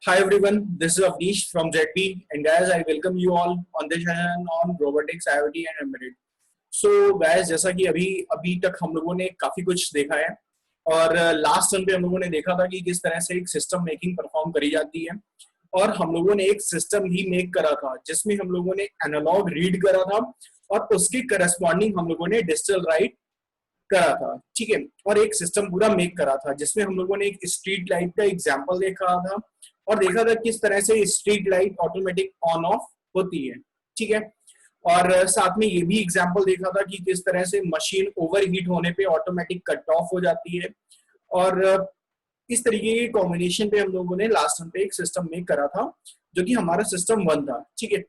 Hi everyone, this is Avnish from ZP, and guys, I welcome you all on this session on robotics, IoT and embedded. So guys, जैसा कि अभी अभी तक हम लोगों ने काफी कुछ देखा है और लास्ट सन पे हम लोगों ने देखा था कि किस तरह से एक सिस्टम मेकिंग परफॉर्म करी जाती है और हम लोगों ने एक सिस्टम ही मेक करा था जिसमें हम लोगों ने एनालॉग रीड करा था और उसके करस्पॉन्डिंग हम लोगों ने डिजिटल राइट करा था। ठीक है, और एक सिस्टम पूरा मेक करा था जिसमें हम लोगों ने एक स्ट्रीट लाइट का एग्जांपल देखा था और देखा था किस तरह से street light automatic on off होती है। ठीक है, और साथ में ये भी एग्जांपल देखा था कि किस तरह से मशीन ओवर हीट होने पे ऑटोमेटिक कट ऑफ हो जाती है और इस तरीके के कॉम्बिनेशन पे हम लोगों ने लास्ट टाइम पे एक सिस्टम मेक करा था जो कि हमारा सिस्टम 1 था। ठीक है,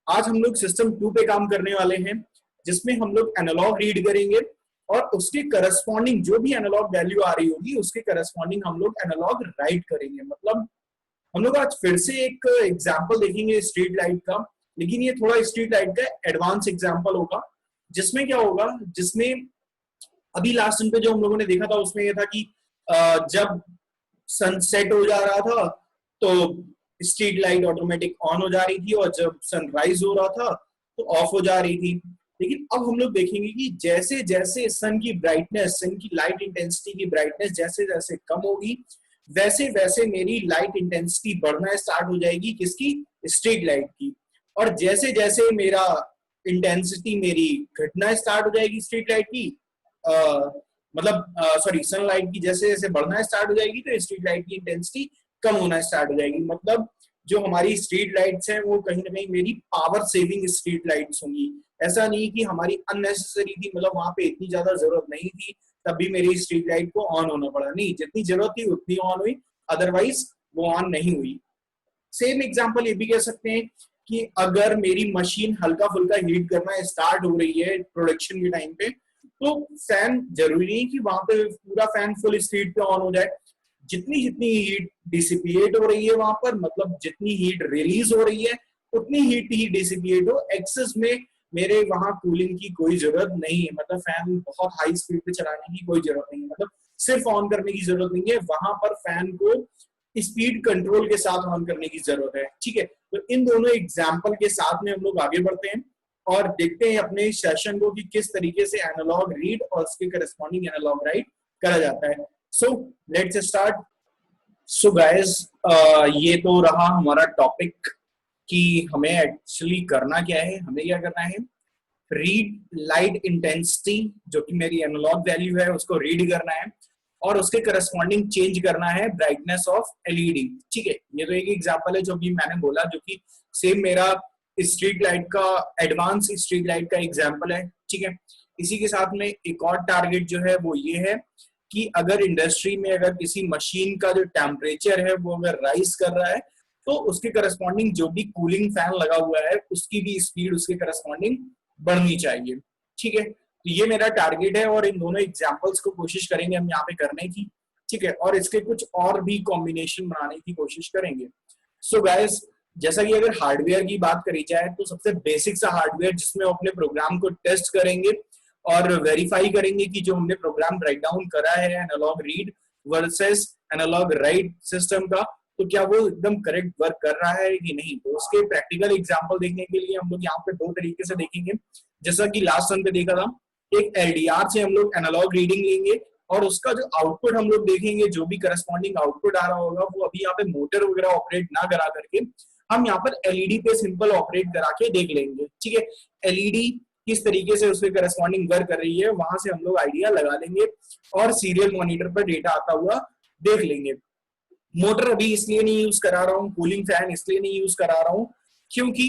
आज हम लोग सिस्टम 2 पे काम करने वाले हैं जिसमें हम लोग एनालॉग रीड करेंगे और उसके करस्पॉन्डिंग जो भी एनालॉग वैल्यू आ रही होगी उसके करस्पॉन्डिंग हम लोग एनालॉग राइट करेंगे। मतलब हम लोग आज फिर से एक एग्जांपल देखेंगे स्ट्रीट लाइट का, लेकिन ये थोड़ा स्ट्रीट लाइट का एडवांस एग्जांपल होगा जिसमें क्या होगा, जिसमें अभी लास्ट दिन पे जो हम लोगों ने देखा था उसमें ये था कि जब सनसेट हो जा रहा था तो स्ट्रीट लाइट ऑटोमेटिक ऑन हो जा रही थी और जब सनराइज हो रहा था तो ऑफ हो जा रही थी। लेकिन अब हम लोग देखेंगे कि जैसे जैसे सन की ब्राइटनेस, सन की लाइट इंटेंसिटी की ब्राइटनेस जैसे जैसे कम होगी वैसे वैसे मेरी लाइट इंटेंसिटी बढ़ना स्टार्ट हो जाएगी, किसकी? स्ट्रीट लाइट की। और जैसे जैसे मेरा इंटेंसिटी मेरी घटना स्टार्ट हो जाएगी स्ट्रीट लाइट की, मतलब सॉरी सनलाइट की जैसे जैसे बढ़ना स्टार्ट हो जाएगी तो स्ट्रीट लाइट की इंटेंसिटी कम होना स्टार्ट हो जाएगी। मतलब जो हमारी स्ट्रीट लाइट्स हैं वो कहीं ना कहीं मेरी पावर सेविंग स्ट्रीट लाइट्स होंगी। ऐसा नहीं कि हमारी अननेसेसरी थी, मतलब वहां पे इतनी ज्यादा जरूरत नहीं थी तब भी मेरी स्ट्रीट लाइट को ऑन होना पड़ा, नहीं, जितनी जरूरत थी उतनी ऑन हुई, अदरवाइज वो ऑन नहीं हुई। सेम एग्जांपल ये भी कह सकते हैं कि अगर मेरी मशीन हल्का फुल्का हीट करना स्टार्ट हो रही है प्रोडक्शन के टाइम पे तो फैन जरूरी नहीं कि वहां पे पूरा फैन फुल स्पीड पे ऑन हो जाए। जितनी जितनी हीट डिसिपिएट हो रही है वहां पर, मतलब जितनी हीट रिलीज हो रही है उतनी हीट ही डिसिपिएट हो, एक्सेस में मेरे वहां कूलिंग की कोई जरूरत नहीं है। मतलब फैन बहुत हाई स्पीड पे चलाने की कोई जरूरत नहीं है, मतलब सिर्फ ऑन करने की जरूरत नहीं है, वहां पर फैन को स्पीड कंट्रोल के साथ ऑन करने की जरूरत है। ठीक है, तो इन दोनों एग्जाम्पल के साथ में हम लोग आगे बढ़ते हैं और देखते हैं अपने सेशन को कि किस तरीके से एनालॉग रीड और उसके करस्पॉन्डिंग एनालॉग राइट करा जाता है। So let's start. So guys, ये तो रहा हमारा टॉपिक कि हमें एक्चुअली करना क्या है। हमें क्या करना है, रीड लाइट इंटेंसिटी जो कि मेरी एनालॉग वैल्यू है उसको रीड करना है और उसके करस्पॉन्डिंग चेंज करना है ब्राइटनेस ऑफ एलईडी। ठीक है, ये तो एक एग्जांपल है जो भी मैंने बोला, जो कि सेम मेरा स्ट्रीट लाइट का एडवांस स्ट्रीट लाइट का एग्जांपल है। ठीक है, इसी के साथ में एक और टारगेट जो है वो ये है कि अगर इंडस्ट्री में अगर किसी मशीन का जो टेम्परेचर है वो अगर राइज कर रहा है तो उसके करस्पॉन्डिंग जो भी कूलिंग फैन लगा हुआ है उसकी भी स्पीड उसके करस्पॉन्डिंग बढ़नी चाहिए। ठीक है, तो ये मेरा टारगेट है और इन दोनों एग्जांपल्स को कोशिश करेंगे हम यहाँ पे करने की। ठीक है, और इसके कुछ और भी कॉम्बिनेशन बनाने की कोशिश करेंगे। सो गाइस, जैसा कि अगर हार्डवेयर की बात करी जाए तो सबसे बेसिक सा हार्डवेयर जिसमें अपने प्रोग्राम को टेस्ट करेंगे और वेरीफाई करेंगे कि जो हमने प्रोग्राम राइट डाउन करा है analogue read versus analogue write system का, तो क्या वो एकदम करेक्ट वर्क कर रहा है कि नहीं। तो उसके प्रैक्टिकल एग्जांपल देखने के लिए हम लोग यहाँ पे दो तरीके से देखेंगे। जैसा कि लास्ट सन पे देखा था, एक एलडीआर से हम लोग एनालॉग रीडिंग लेंगे और उसका जो आउटपुट हम लोग देखेंगे, जो भी करस्पॉन्डिंग आउटपुट आ रहा होगा वो अभी यहाँ पे मोटर वगैरह ऑपरेट ना करा करके हम यहाँ पर एलईडी पे सिंपल ऑपरेट करा के देख लेंगे। ठीक है, एलईडी किस तरीके से उसके करस्पॉन्डिंग वर्क कर रही है वहां से हम लोग आइडिया लगा लेंगे और सीरियल मॉनिटर पर डेटा आता हुआ देख लेंगे। मोटर अभी इसलिए नहीं यूज करा रहा हूँ, कूलिंग फैन इसलिए नहीं यूज करा रहा हूँ क्योंकि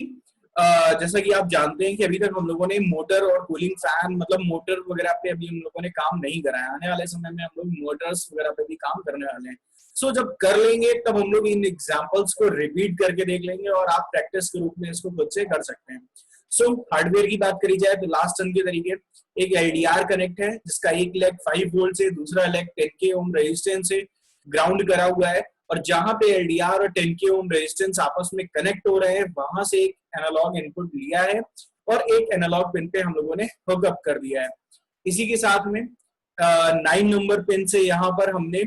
जैसा कि आप जानते हैं कि अभी तक हम लोगों ने मोटर और कूलिंग फैन, मतलब मोटर वगैरह पे अभी हम लोगों ने काम नहीं कराया। आने वाले समय में हम लोग मोटर्स वगैरह पे भी काम करने वाले हैं। सो जब कर लेंगे तब हम लोग इन एग्जांपल्स को रिपीट करके देख लेंगे और आप प्रैक्टिस के रूप में इसको खुद से कर सकते हैं। सो हार्डवेयर की बात करी जाए तो लास्ट सन के तरीके एक एलडीआर कनेक्ट है जिसका एक लेग 5 वोल्ट से, दूसरा लेग 10K ओम रेजिस्टेंस से ग्राउंड करा हुआ है और जहां पे एलडीआर और 10K ओम रेजिस्टेंस आपस में कनेक्ट हो रहे हैं वहां से एक एनालॉग इनपुट लिया है और एक एनालॉग पिन पे हम लोगों ने हुकअप कर दिया है। इसी के साथ में 9 नंबर पिन से यहाँ पर हमने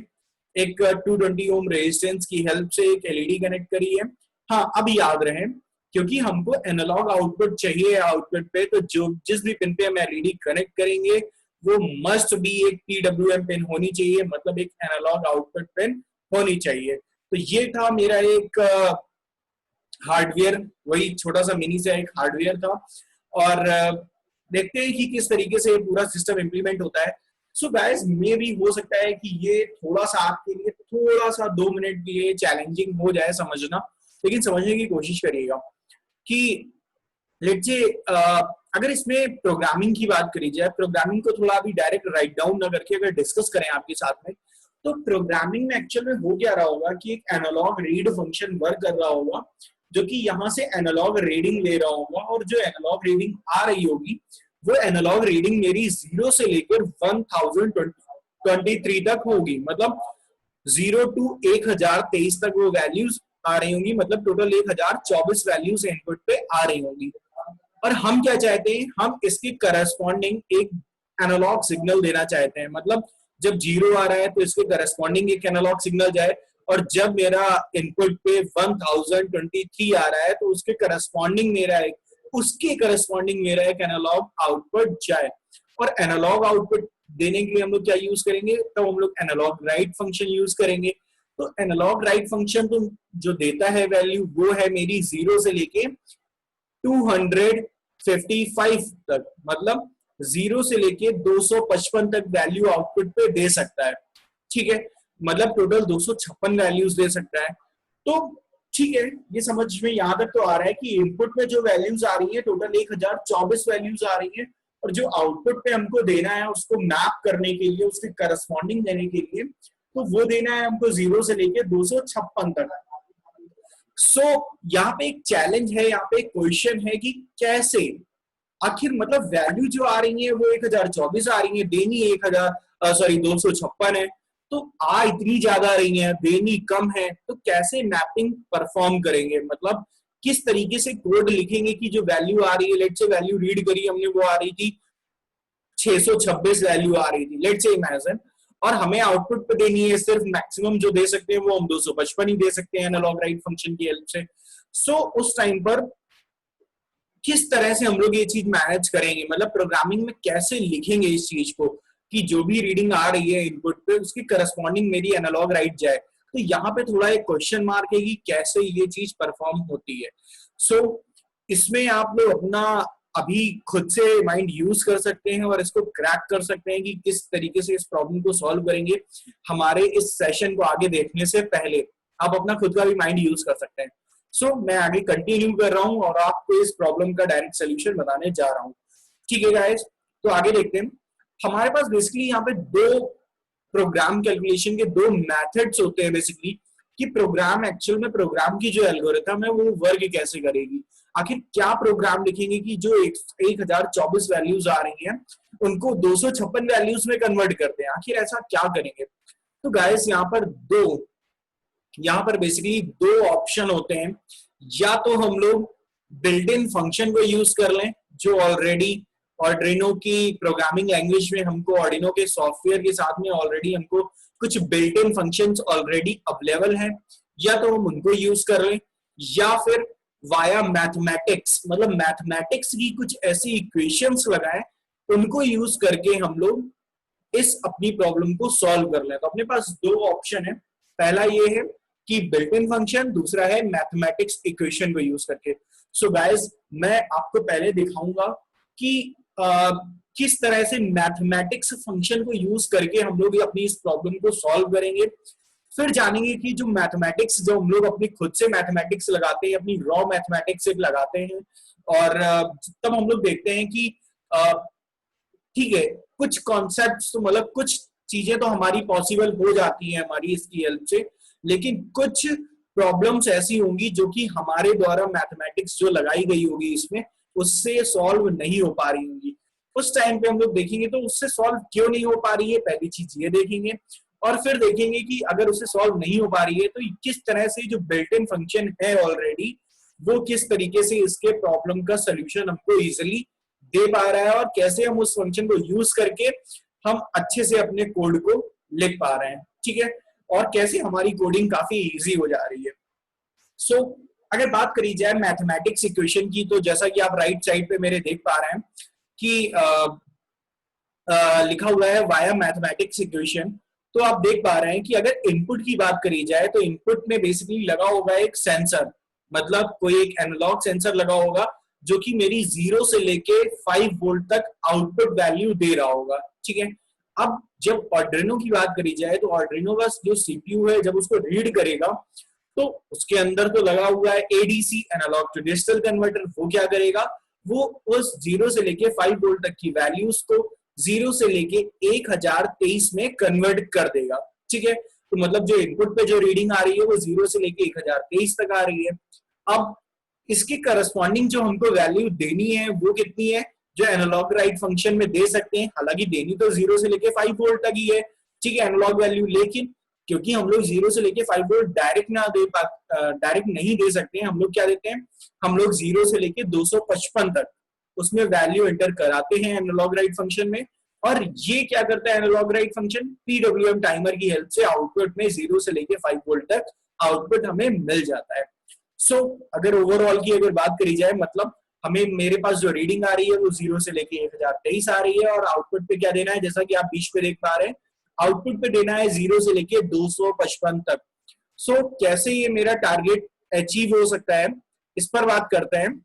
एक 220 ओम रेजिस्टेंस की हेल्प से एक एलईडी कनेक्ट करी है। हाँ, अब याद रहे, क्योंकि हमको एनालॉग आउटपुट चाहिए आउटपुट पे, तो जो जिस भी पिन पे हम एलईडी कनेक्ट करेंगे वो मस्ट बी एक पीडब्ल्यूएम पिन होनी चाहिए, मतलब एक एनालॉग आउटपुट पिन होनी चाहिए। तो ये था मेरा एक हार्डवेयर, वही छोटा सा मिनी सा एक हार्डवेयर था। और देखते हैं कि किस तरीके से पूरा सिस्टम इंप्लीमेंट होता है। सो गाइस, मे भी हो सकता है कि ये थोड़ा सा आपके लिए थोड़ा सा 2 मिनट के लिए चैलेंजिंग हो जाए समझना, लेकिन समझने की कोशिश करिएगा कि लेट्स से अगर इसमें प्रोग्रामिंग की बात करी जाए, प्रोग्रामिंग को थोड़ा अभी डायरेक्ट राइट डाउन ना करके अगर डिस्कस करें आपके साथ में, तो प्रोग्रामिंग में एक्चुअल में हो क्या रहा होगा कि एक एनालॉग रीड फंक्शन वर्क कर रहा होगा, जो कि यहाँ से एनालॉग रीडिंग ले रहा होगा, और जो एनालॉग रीडिंग आ रही होगी वो एनालॉग रीडिंग मेरी 0 से लेकर 1023 तक होगी, मतलब 0 to 1023 तक वो वैल्यूज आ रही होंगी, मतलब टोटल 1024 वैल्यूज इनपुट पे आ रही होंगी। और हम क्या चाहते हैं, हम इसकी करस्पॉन्डिंग एक एनालॉग सिग्नल देना चाहते हैं, मतलब जब 0 आ रहा है तो इसके करस्पॉन्डिंग एक एनालॉग सिग्नल जाए, और जब मेरा इनपुट पे 1023 आ रहा है तो उसके करस्पॉन्डिंग मेरा एक एनालॉग आउटपुट जाए। और एनालॉग आउटपुट देने के लिए हम लोग क्या यूज करेंगे, तो हम लोग एनालॉग राइट फंक्शन यूज करेंगे। तो एनालॉग राइट फंक्शन तो जो देता है वैल्यू वो है मेरी 0 से लेके 255 तक, मतलब 0 से लेके 255 तक वैल्यू आउटपुट पे दे सकता है। ठीक है, मतलब टोटल 256 वैल्यूज दे सकता है। तो ठीक है, ये समझ में यहां तक तो आ रहा है कि इनपुट में जो वैल्यूज आ रही है टोटल 1024 वैल्यूज आ रही है, और जो आउटपुट पे हमको देना है उसको मैप करने के लिए, उसके करस्पॉन्डिंग देने के लिए, तो वो देना है हमको 0 से लेके 256 तक। सो यहाँ पे एक चैलेंज है, यहाँ पे एक क्वेश्चन है कि कैसे आखिर, मतलब वैल्यू जो आ रही है वो 1024 आ रही है, देनी 256 है, तो आ इतनी ज्यादा आ रही है, देनी कम है, तो कैसे मैपिंग परफॉर्म करेंगे, मतलब किस तरीके से कोड लिखेंगे कि जो वैल्यू आ रही है, लेट से वैल्यू रीड करी हमने वो आ रही थी 626 वैल्यू आ रही थी, लेट से इमेजिन, और हमें आउटपुट पे देनी है सिर्फ मैक्सिमम जो दे सकते हैं वो हम 255 ही दे सकते हैं एनालॉग राइट फंक्शन की हेल्प से। सो उस टाइम पर किस तरह से हम लोग ये चीज मैनेज करेंगे, मतलब प्रोग्रामिंग में कैसे लिखेंगे इस चीज को कि जो भी रीडिंग आ रही है इनपुट पे उसकी करस्पॉन्डिंग मेरी एनालॉग राइट जाए। तो यहाँ पे थोड़ा एक क्वेश्चन मार्क है कि कैसे ये चीज परफॉर्म होती है। सो इसमें आप लोग अपना अभी खुद से माइंड यूज कर सकते हैं और इसको क्रैक कर सकते हैं कि किस तरीके से इस प्रॉब्लम को सॉल्व करेंगे। हमारे इस सेशन को आगे देखने से पहले आप अपना खुद का भी माइंड यूज कर सकते हैं। सो मैं आगे कंटिन्यू कर रहा हूं और आपको इस प्रॉब्लम का डायरेक्ट सोल्यूशन बताने जा रहा हूं। ठीक है गाइस, तो आगे देखते हैं। हमारे पास बेसिकली यहाँ पे दो प्रोग्राम कैलकुलेशन के दो मेथड्स होते हैं बेसिकली, कि प्रोग्राम एक्चुअल में प्रोग्राम की जो एल्गोरिथम है वो वर्क कैसे करेगी, आखिर क्या प्रोग्राम लिखेंगे कि जो 1024 वैल्यूज आ रही हैं उनको 256 वैल्यूज में कन्वर्ट करते हैं, आखिर ऐसा क्या करेंगे। तो गाइस यहाँ पर बेसिकली दो ऑप्शन होते हैं, या तो हम लोग बिल्ट इन फंक्शन को यूज कर लें जो ऑलरेडी ऑर्डिनो की प्रोग्रामिंग लैंग्वेज में हमको, ऑर्डिनो के सॉफ्टवेयर के साथ में ऑलरेडी हमको कुछ built in functions already available हैं, या तो हम उनको यूज कर लें, या फिर वाया मैथमेटिक्स, मतलब मैथमेटिक्स की कुछ ऐसी इक्वेशंस लगाएं उनको यूज करके हम लोग इस अपनी प्रॉब्लम को सॉल्व कर लें। तो अपने पास दो ऑप्शन है, पहला ये है कि बिल्ट इन फंक्शन, दूसरा है मैथमेटिक्स इक्वेशन को यूज करके। सो गाइस, मैं आपको पहले दिखाऊंगा कि किस तरह से मैथमेटिक्स फंक्शन को यूज करके हम लोग अपनी इस प्रॉब्लम को सॉल्व करेंगे। फिर जानेंगे कि जो मैथमेटिक्स जो हम लोग अपनी खुद से मैथमेटिक्स लगाते हैं, अपनी रॉ मैथमेटिक्स लगाते हैं, और तब हम लोग देखते हैं कि ठीक है कुछ कॉन्सेप्ट्स तो, मतलब कुछ चीजें तो हमारी पॉसिबल हो जाती हैं हमारी इसकी हेल्प से, लेकिन कुछ प्रॉब्लम्स ऐसी होंगी जो कि हमारे द्वारा मैथमेटिक्स जो लगाई गई होगी इसमें उससे सॉल्व नहीं हो पा रही होंगी। उस टाइम पे हम लोग देखेंगे तो उससे सॉल्व क्यों नहीं हो पा रही है, पहली चीज ये देखेंगे, और फिर देखेंगे कि अगर उससे सॉल्व नहीं हो पा रही है तो किस तरह से जो बिल्ट इन फंक्शन है ऑलरेडी वो किस तरीके से इसके प्रॉब्लम का सोल्यूशन हमको इजिली दे पा रहा है, और कैसे हम उस फंक्शन को यूज करके हम अच्छे से अपने कोड को लिख पा रहे हैं। ठीक है, और कैसे हमारी कोडिंग काफी इजी हो जा रही है। सो अगर बात करी जाए मैथमेटिक्स इक्वेशन की, तो जैसा कि आप राइट साइड पे मेरे देख पा रहे हैं कि लिखा हुआ है वाया मैथमेटिक्स इक्वेशन। तो आप देख पा रहे हैं कि अगर इनपुट की बात करी जाए तो इनपुट में बेसिकली लगा होगा एक सेंसर, मतलब कोई एक एनालॉग सेंसर लगा होगा जो कि मेरी 0 से लेके 5 वोल्ट तक आउटपुट वैल्यू दे रहा होगा, ठीक है। अब जब आर्डिनो की बात करी जाए तो आर्डिनो का जो सीपीयू है जब उसको रीड करेगा तो उसके अंदर तो लगा हुआ है ADC, analogue to digital converter. वो क्या करेगा, वो उस 0 से लेके 5 वोल्ट तक की वैल्यूज को 0 से लेके 1023 में कन्वर्ट कर देगा, ठीक है। तो मतलब जो इनपुट पे जो रीडिंग आ रही है वो 0 से लेके 1023 तक आ रही है। अब इसके करस्पॉन्डिंग जो हमको वैल्यू देनी है वो कितनी है, जो एनालॉग राइट फंक्शन में दे सकते हैं। हालांकि देनी तो 0 से लेके 5 वोल्ट तक ही है, ठीक है, एनालॉग वैल्यू, लेकिन क्योंकि हम लोग 0 से लेके 5 वोल्ट डायरेक्ट नहीं दे सकते हैं, हम लोग क्या देते हैं, हम लोग 0 से लेके 255 तक उसमें वैल्यू एंटर कराते हैं एनालॉग राइट फंक्शन में। और ये क्या करता है analogue write function, PWM timer की हेल्प से आउटपुट में 0 से लेके 5 वोल्ट तक आउटपुट हमें मिल जाता है। सो अगर ओवरऑल की अगर बात करी जाए, मतलब हमें मेरे पास जो रीडिंग आ रही है वो 0 से लेके 1023 आ रही है, और आउटपुट पे क्या देना है, जैसा कि आप बीच पे देख पा रहे हैं, आउटपुट पे देना है 0 से लेके 255 तक। सो कैसे ये मेरा टारगेट अचीव हो सकता है, इस पर बात करते हैं।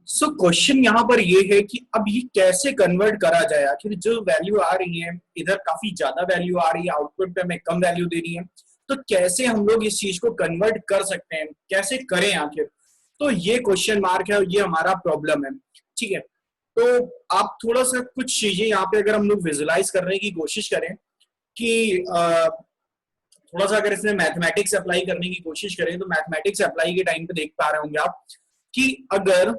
सो क्वेश्चन यहाँ पर ये है कि अब ये कैसे कन्वर्ट करा जाए। आखिर जो वैल्यू आ रही है, इधर काफी ज्यादा वैल्यू आ रही है, आउटपुट पे हमें कम वैल्यू देनी है, तो कैसे हम लोग इस चीज को कन्वर्ट कर सकते हैं, कैसे करें आखिर। तो ये क्वेश्चन मार्क है और ये हमारा प्रॉब्लम है, ठीक है। तो आप थोड़ा सा कुछ चीजें यहाँ पे अगर हम लोग विजुलाइज करने की कोशिश करें कि थोड़ा सा अगर इसमें मैथमेटिक्स अप्लाई करने की कोशिश करें, तो मैथमेटिक्स अप्लाई के टाइम पे देख पा रहे होंगे आप कि अगर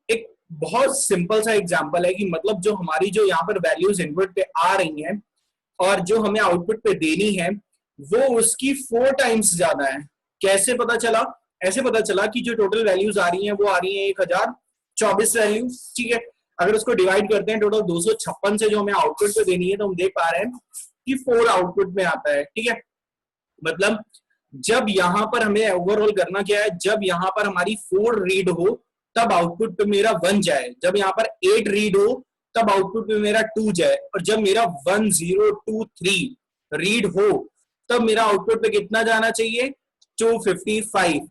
एक बहुत सिंपल सा एग्जांपल है कि मतलब जो हमारी जो यहाँ पर वैल्यूज इनपुट पे आ रही हैं और जो हमें आउटपुट पे देनी है वो उसकी 4 टाइम्स ज्यादा है। कैसे पता चला, ऐसे पता चला कि जो टोटल वैल्यूज आ रही हैं वो आ रही है 1024 वैल्यू, ठीक है। अगर उसको डिवाइड करते हैं टोटल 256 से जो हमें आउटपुट पे देनी है, तो हम देख पा रहे हैं कि 4 आउटपुट में आता है, ठीक है। मतलब जब यहाँ पर हमें ओवरऑल करना क्या है, जब यहाँ पर हमारी 4 रीड हो तब आउटपुट पे मेरा 1 जाए, जब यहाँ पर 8 रीड हो तब आउटपुट पे मेरा 2 जाए, और जब मेरा 1023 रीड हो तब मेरा आउटपुट पे कितना जाना चाहिए, 255,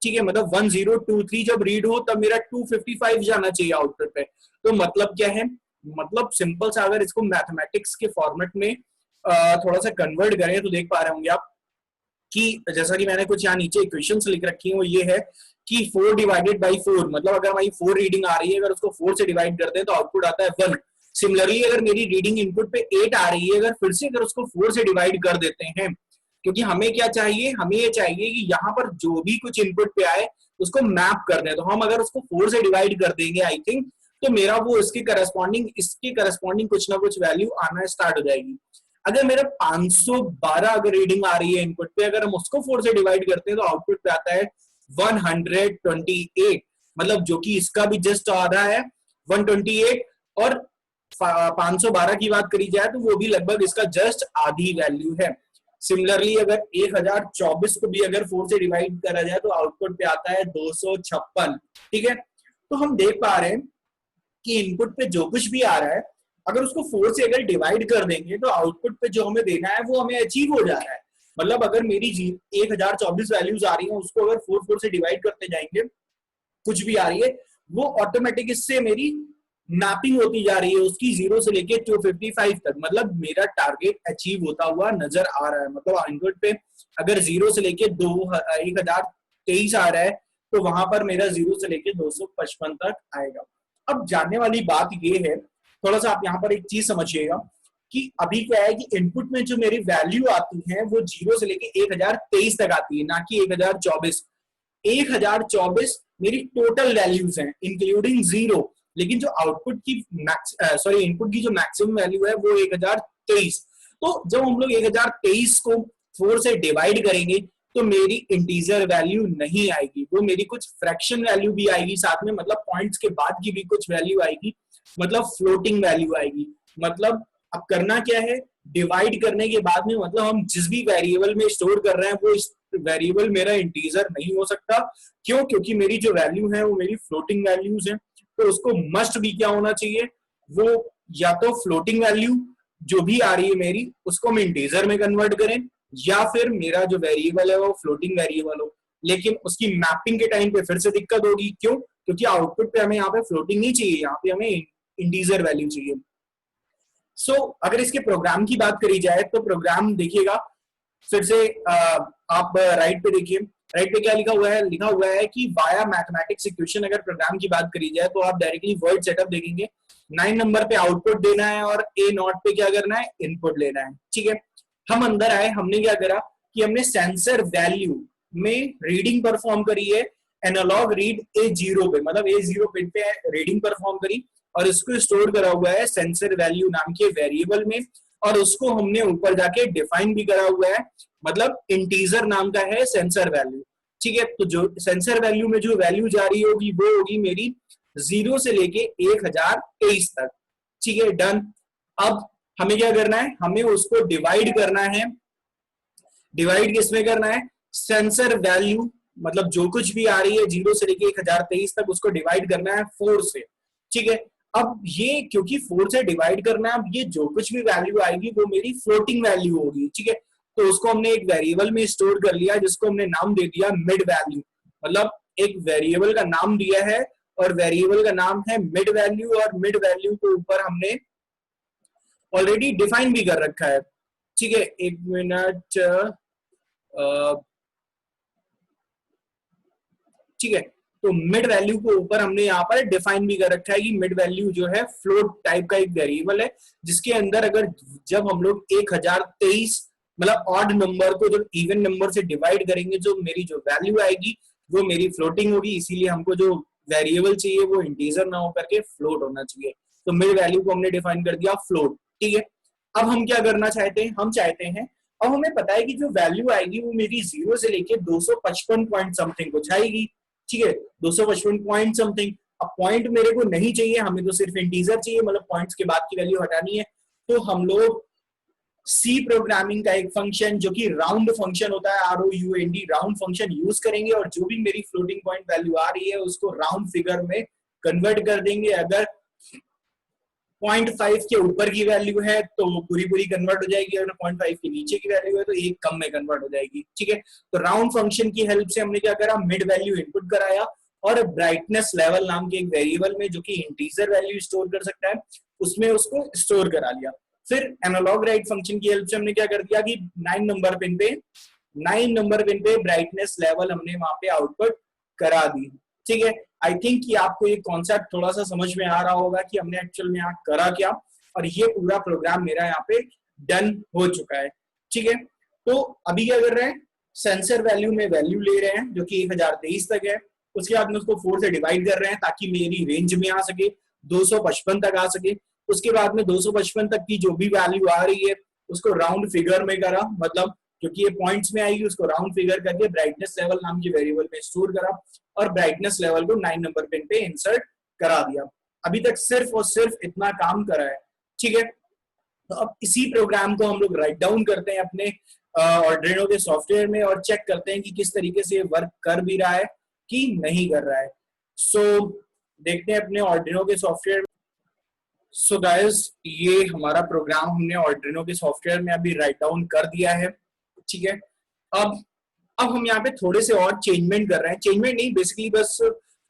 ठीक है। मतलब 1023 जब रीड हो तब मेरा 255 जाना चाहिए आउटपुट पे। तो मतलब क्या है, मतलब सिंपल सा अगर इसको मैथमेटिक्स के फॉर्मेट में थोड़ा सा कन्वर्ट करें तो देख पा रहे होंगे आप कि जैसा कि मैंने कुछ यहाँ नीचे इक्वेशंस लिख रखी है, वो ये है कि 4 डिवाइडेड बाई 4, मतलब अगर हमारी 4 रीडिंग आ रही है, अगर उसको 4 से डिवाइड करते हैं तो आउटपुट आता है 1। सिमिलरली अगर मेरी रीडिंग इनपुट पे 8 आ रही है, अगर फिर से अगर उसको 4 से डिवाइड कर देते हैं, क्योंकि हमें क्या चाहिए, हमें ये चाहिए कि यहाँ पर जो भी कुछ इनपुट पे आए उसको मैप कर दें। तो हम अगर उसको 4 से डिवाइड कर देंगे आई थिंक, तो मेरा वो इसके करस्पॉन्डिंग कुछ ना कुछ वैल्यू आना स्टार्ट हो जाएगी। अगर मेरा 512 अगर रीडिंग आ रही है इनपुट पे, अगर हम उसको 4 से डिवाइड करते हैं तो आउटपुट पे आता है 128, मतलब जो कि इसका भी जस्ट आधा है 128, और 512 की बात करी जाए तो वो भी लगभग इसका जस्ट आधी वैल्यू है। सिमिलरली अगर 1024 को भी अगर 4 से डिवाइड करा जाए तो आउटपुट पे आता है 256, ठीक है। तो हम देख पा रहे हैं कि इनपुट पे जो कुछ भी आ रहा है, अगर उसको 4 से अगर डिवाइड कर देंगे तो आउटपुट पे जो हमें देना है वो हमें अचीव हो जा रहा है। मतलब अगर मेरी 1024 वैल्यूज आ रही है, उसको अगर 4 से डिवाइड करते जाएंगे, कुछ भी आ रही है वो ऑटोमेटिक इससे मेरी मैपिंग होती जा रही है उसकी 0 से लेके 255 तक। मतलब मेरा टारगेट अचीव होता हुआ नजर आ रहा है। मतलब इनपुट पे अगर 0 से लेके 1023 आ रहा है तो वहां पर मेरा 0 से लेके 255 तक आएगा। अब जानने वाली बात ये है, थोड़ा सा आप यहाँ पर एक चीज समझिएगा कि अभी क्या है कि इनपुट में जो मेरी वैल्यू आती है वो 0 से लेके 1023 तक आती है, ना कि 1024। 1024 मेरी टोटल वैल्यूज हैं इंक्लूडिंग 0, लेकिन जो आउटपुट की इनपुट की जो मैक्सिमम वैल्यू है वो 1023। तो जब हम लोग 1023 को 4 से डिवाइड करेंगे तो मेरी इंटीजर वैल्यू नहीं आएगी, वो मेरी कुछ फ्रैक्शन वैल्यू भी आएगी साथ में, मतलब पॉइंट्स के बाद की भी कुछ वैल्यू आएगी, मतलब फ्लोटिंग वैल्यू आएगी। मतलब अब करना क्या है, डिवाइड करने के बाद में मतलब हम जिस भी वेरिएबल में स्टोर कर रहे हैं वो वेरिएबल मेरा इंटीजर नहीं हो सकता। क्यों? क्योंकि मेरी जो वैल्यू है वो मेरी फ्लोटिंग वैल्यूज है, तो उसको मस्ट भी क्या होना चाहिए, वो या तो फ्लोटिंग वैल्यू जो भी आ रही है मेरी उसको हम इंटीजर में कन्वर्ट करें, या फिर मेरा जो वेरिएबल है वो फ्लोटिंग वेरिएबल हो। लेकिन उसकी मैपिंग के टाइम पे फिर से दिक्कत होगी। क्यों? क्योंकि आउटपुट पे हमें यहाँ पे फ्लोटिंग नहीं चाहिए, यहाँ पे हमें इंटीजर वैल्यू चाहिए। अगर इसके प्रोग्राम की बात करी जाए तो प्रोग्राम देखिएगा फिर से आप राइट पे देखिए, राइट पे क्या लिखा हुआ है, लिखा हुआ है कि वाया मैथमेटिक्स इक्वेशन। अगर प्रोग्राम की बात करी जाए तो आप डायरेक्टली वर्ड सेटअप देखेंगे, 9 नंबर पे आउटपुट देना है और ए नॉट पे क्या करना है, इनपुट लेना है। ठीक है, हम अंदर आए, हमने क्या करा कि हमने सेंसर वैल्यू में रीडिंग परफॉर्म करी है, एनालॉग रीड A0 पे, मतलब A0 पिन पे रीडिंग परफॉर्म करी और इसको स्टोर करा हुआ है सेंसर वैल्यू नाम के वेरिएबल में, और उसको हमने ऊपर जाके डिफाइन भी करा हुआ है, मतलब इंटीजर नाम का है सेंसर वैल्यू। ठीक है, तो जो सेंसर वैल्यू में जो वैल्यू जा रही होगी वो होगी मेरी 0 से लेके 1023 तक। ठीक है, डन। अब हमें क्या करना है, हमें उसको डिवाइड करना है। डिवाइड किसमें करना है, सेंसर वैल्यू मतलब जो कुछ भी आ रही है 0 से लेके 1023 तक उसको डिवाइड करना है 4 से। ठीक है, अब ये क्योंकि 4 से डिवाइड करना है, अब ये जो कुछ भी वैल्यू आएगी वो मेरी फ्लोटिंग वैल्यू होगी। ठीक है, तो उसको हमने एक वेरिएबल में स्टोर कर लिया जिसको हमने नाम दे दिया मिड वैल्यू, मतलब एक वेरिएबल का नाम दिया है और वेरिएबल का नाम है मिड वैल्यू, और मिड वैल्यू के ऊपर हमने ऑलरेडी डिफाइन भी कर रखा है। ठीक है, एक मिनट, ठीक है, तो मिड वैल्यू को ऊपर हमने यहाँ पर डिफाइन भी कर रखा है कि मिड वैल्यू जो है फ्लोट टाइप का एक वेरिएबल है, जिसके अंदर अगर जब हम लोग 1023 मतलब ऑड नंबर को जब इवन नंबर से डिवाइड करेंगे जो मेरी जो वैल्यू आएगी वो मेरी फ्लोटिंग होगी, इसीलिए हमको जो वेरिएबल चाहिए वो इंटीजर ना होकर के फ्लोट होना चाहिए। तो मिड वैल्यू को हमने डिफाइन कर दिया फ्लोट। ठीक है, अब हम क्या करना चाहते हैं, हम चाहते हैं, अब हमें पता है कि जो वैल्यू आएगी वो मेरी 0 से लेके 255 पॉइंट समथिंग कुछ आएगी। ठीक है, 255 पॉइंट समथिंग। अब पॉइंट मेरे को नहीं चाहिए, हमें तो सिर्फ इंटीजर चाहिए, मतलब पॉइंट्स के बाद की वैल्यू हटानी है। तो हम लोग सी प्रोग्रामिंग का एक फंक्शन जो कि राउंड फंक्शन होता है, ROUND, राउंड फंक्शन यूज करेंगे और जो भी मेरी फ्लोटिंग पॉइंट वैल्यू आ रही है उसको राउंड फिगर में कन्वर्ट कर देंगे। अगर 0.5 के ऊपर की वैल्यू है तो वो पूरी पूरी कन्वर्ट हो जाएगी, अगर 0.5 के नीचे की वैल्यू है तो एक कम में कन्वर्ट हो जाएगी। ठीक है, तो राउंड फंक्शन की हेल्प से हमने क्या करा, मिड वैल्यू इनपुट कराया और ब्राइटनेस लेवल नाम के एक वेरिएबल में जो कि इंटीजर वैल्यू स्टोर कर सकता है उसमें उसको स्टोर करा लिया। फिर एनालॉग राइट फंक्शन की हेल्प से हमने क्या कर दिया कि 9 नंबर पिन पे ब्राइटनेस लेवल हमने वहां पे आउटपुट करा दी। ठीक है, आई थिंक कि आपको ये कॉन्सेप्ट थोड़ा सा समझ में आ रहा होगा कि हमने एक्चुअल में यहाँ करा क्या, और ये पूरा प्रोग्राम मेरा यहाँ पे डन हो चुका है। ठीक है, तो अभी क्या कर रहे हैं, सेंसर वैल्यू में वैल्यू ले रहे हैं जो कि 1023 तक है, उसके बाद में उसको 4 से डिवाइड कर रहे हैं ताकि मेरी रेंज में आ सके, 255 तक आ सके। उसके बाद में 255 तक की जो भी वैल्यू आ रही है उसको राउंड फिगर में करा, मतलब क्योंकि ये पॉइंट्स में आएगी उसको राउंड फिगर करके ब्राइटनेस लेवल नाम की वेरिएबल में स्टोर करा और ब्राइटनेस लेवल को 9 नंबर पिन पे इंसर्ट करा दिया। अभी तक सिर्फ और सिर्फ इतना काम करा है। ठीक है, तो अब इसी प्रोग्राम को हम लोग राइट डाउन करते हैं अपने ऑर्डिनो के सॉफ्टवेयर में और चेक करते हैं कि किस तरीके से वर्क कर भी रहा है कि नहीं कर रहा है। देखते हैं अपने ऑर्डिनो के सॉफ्टवेयर। गाइस, ये हमारा प्रोग्राम हमने ऑर्डिनो के सॉफ्टवेयर में अभी राइट डाउन कर दिया है। ठीक है, अब हम यहाँ पे थोड़े से और चेंजमेंट कर रहे हैं, चेंजमेंट नहीं बेसिकली बस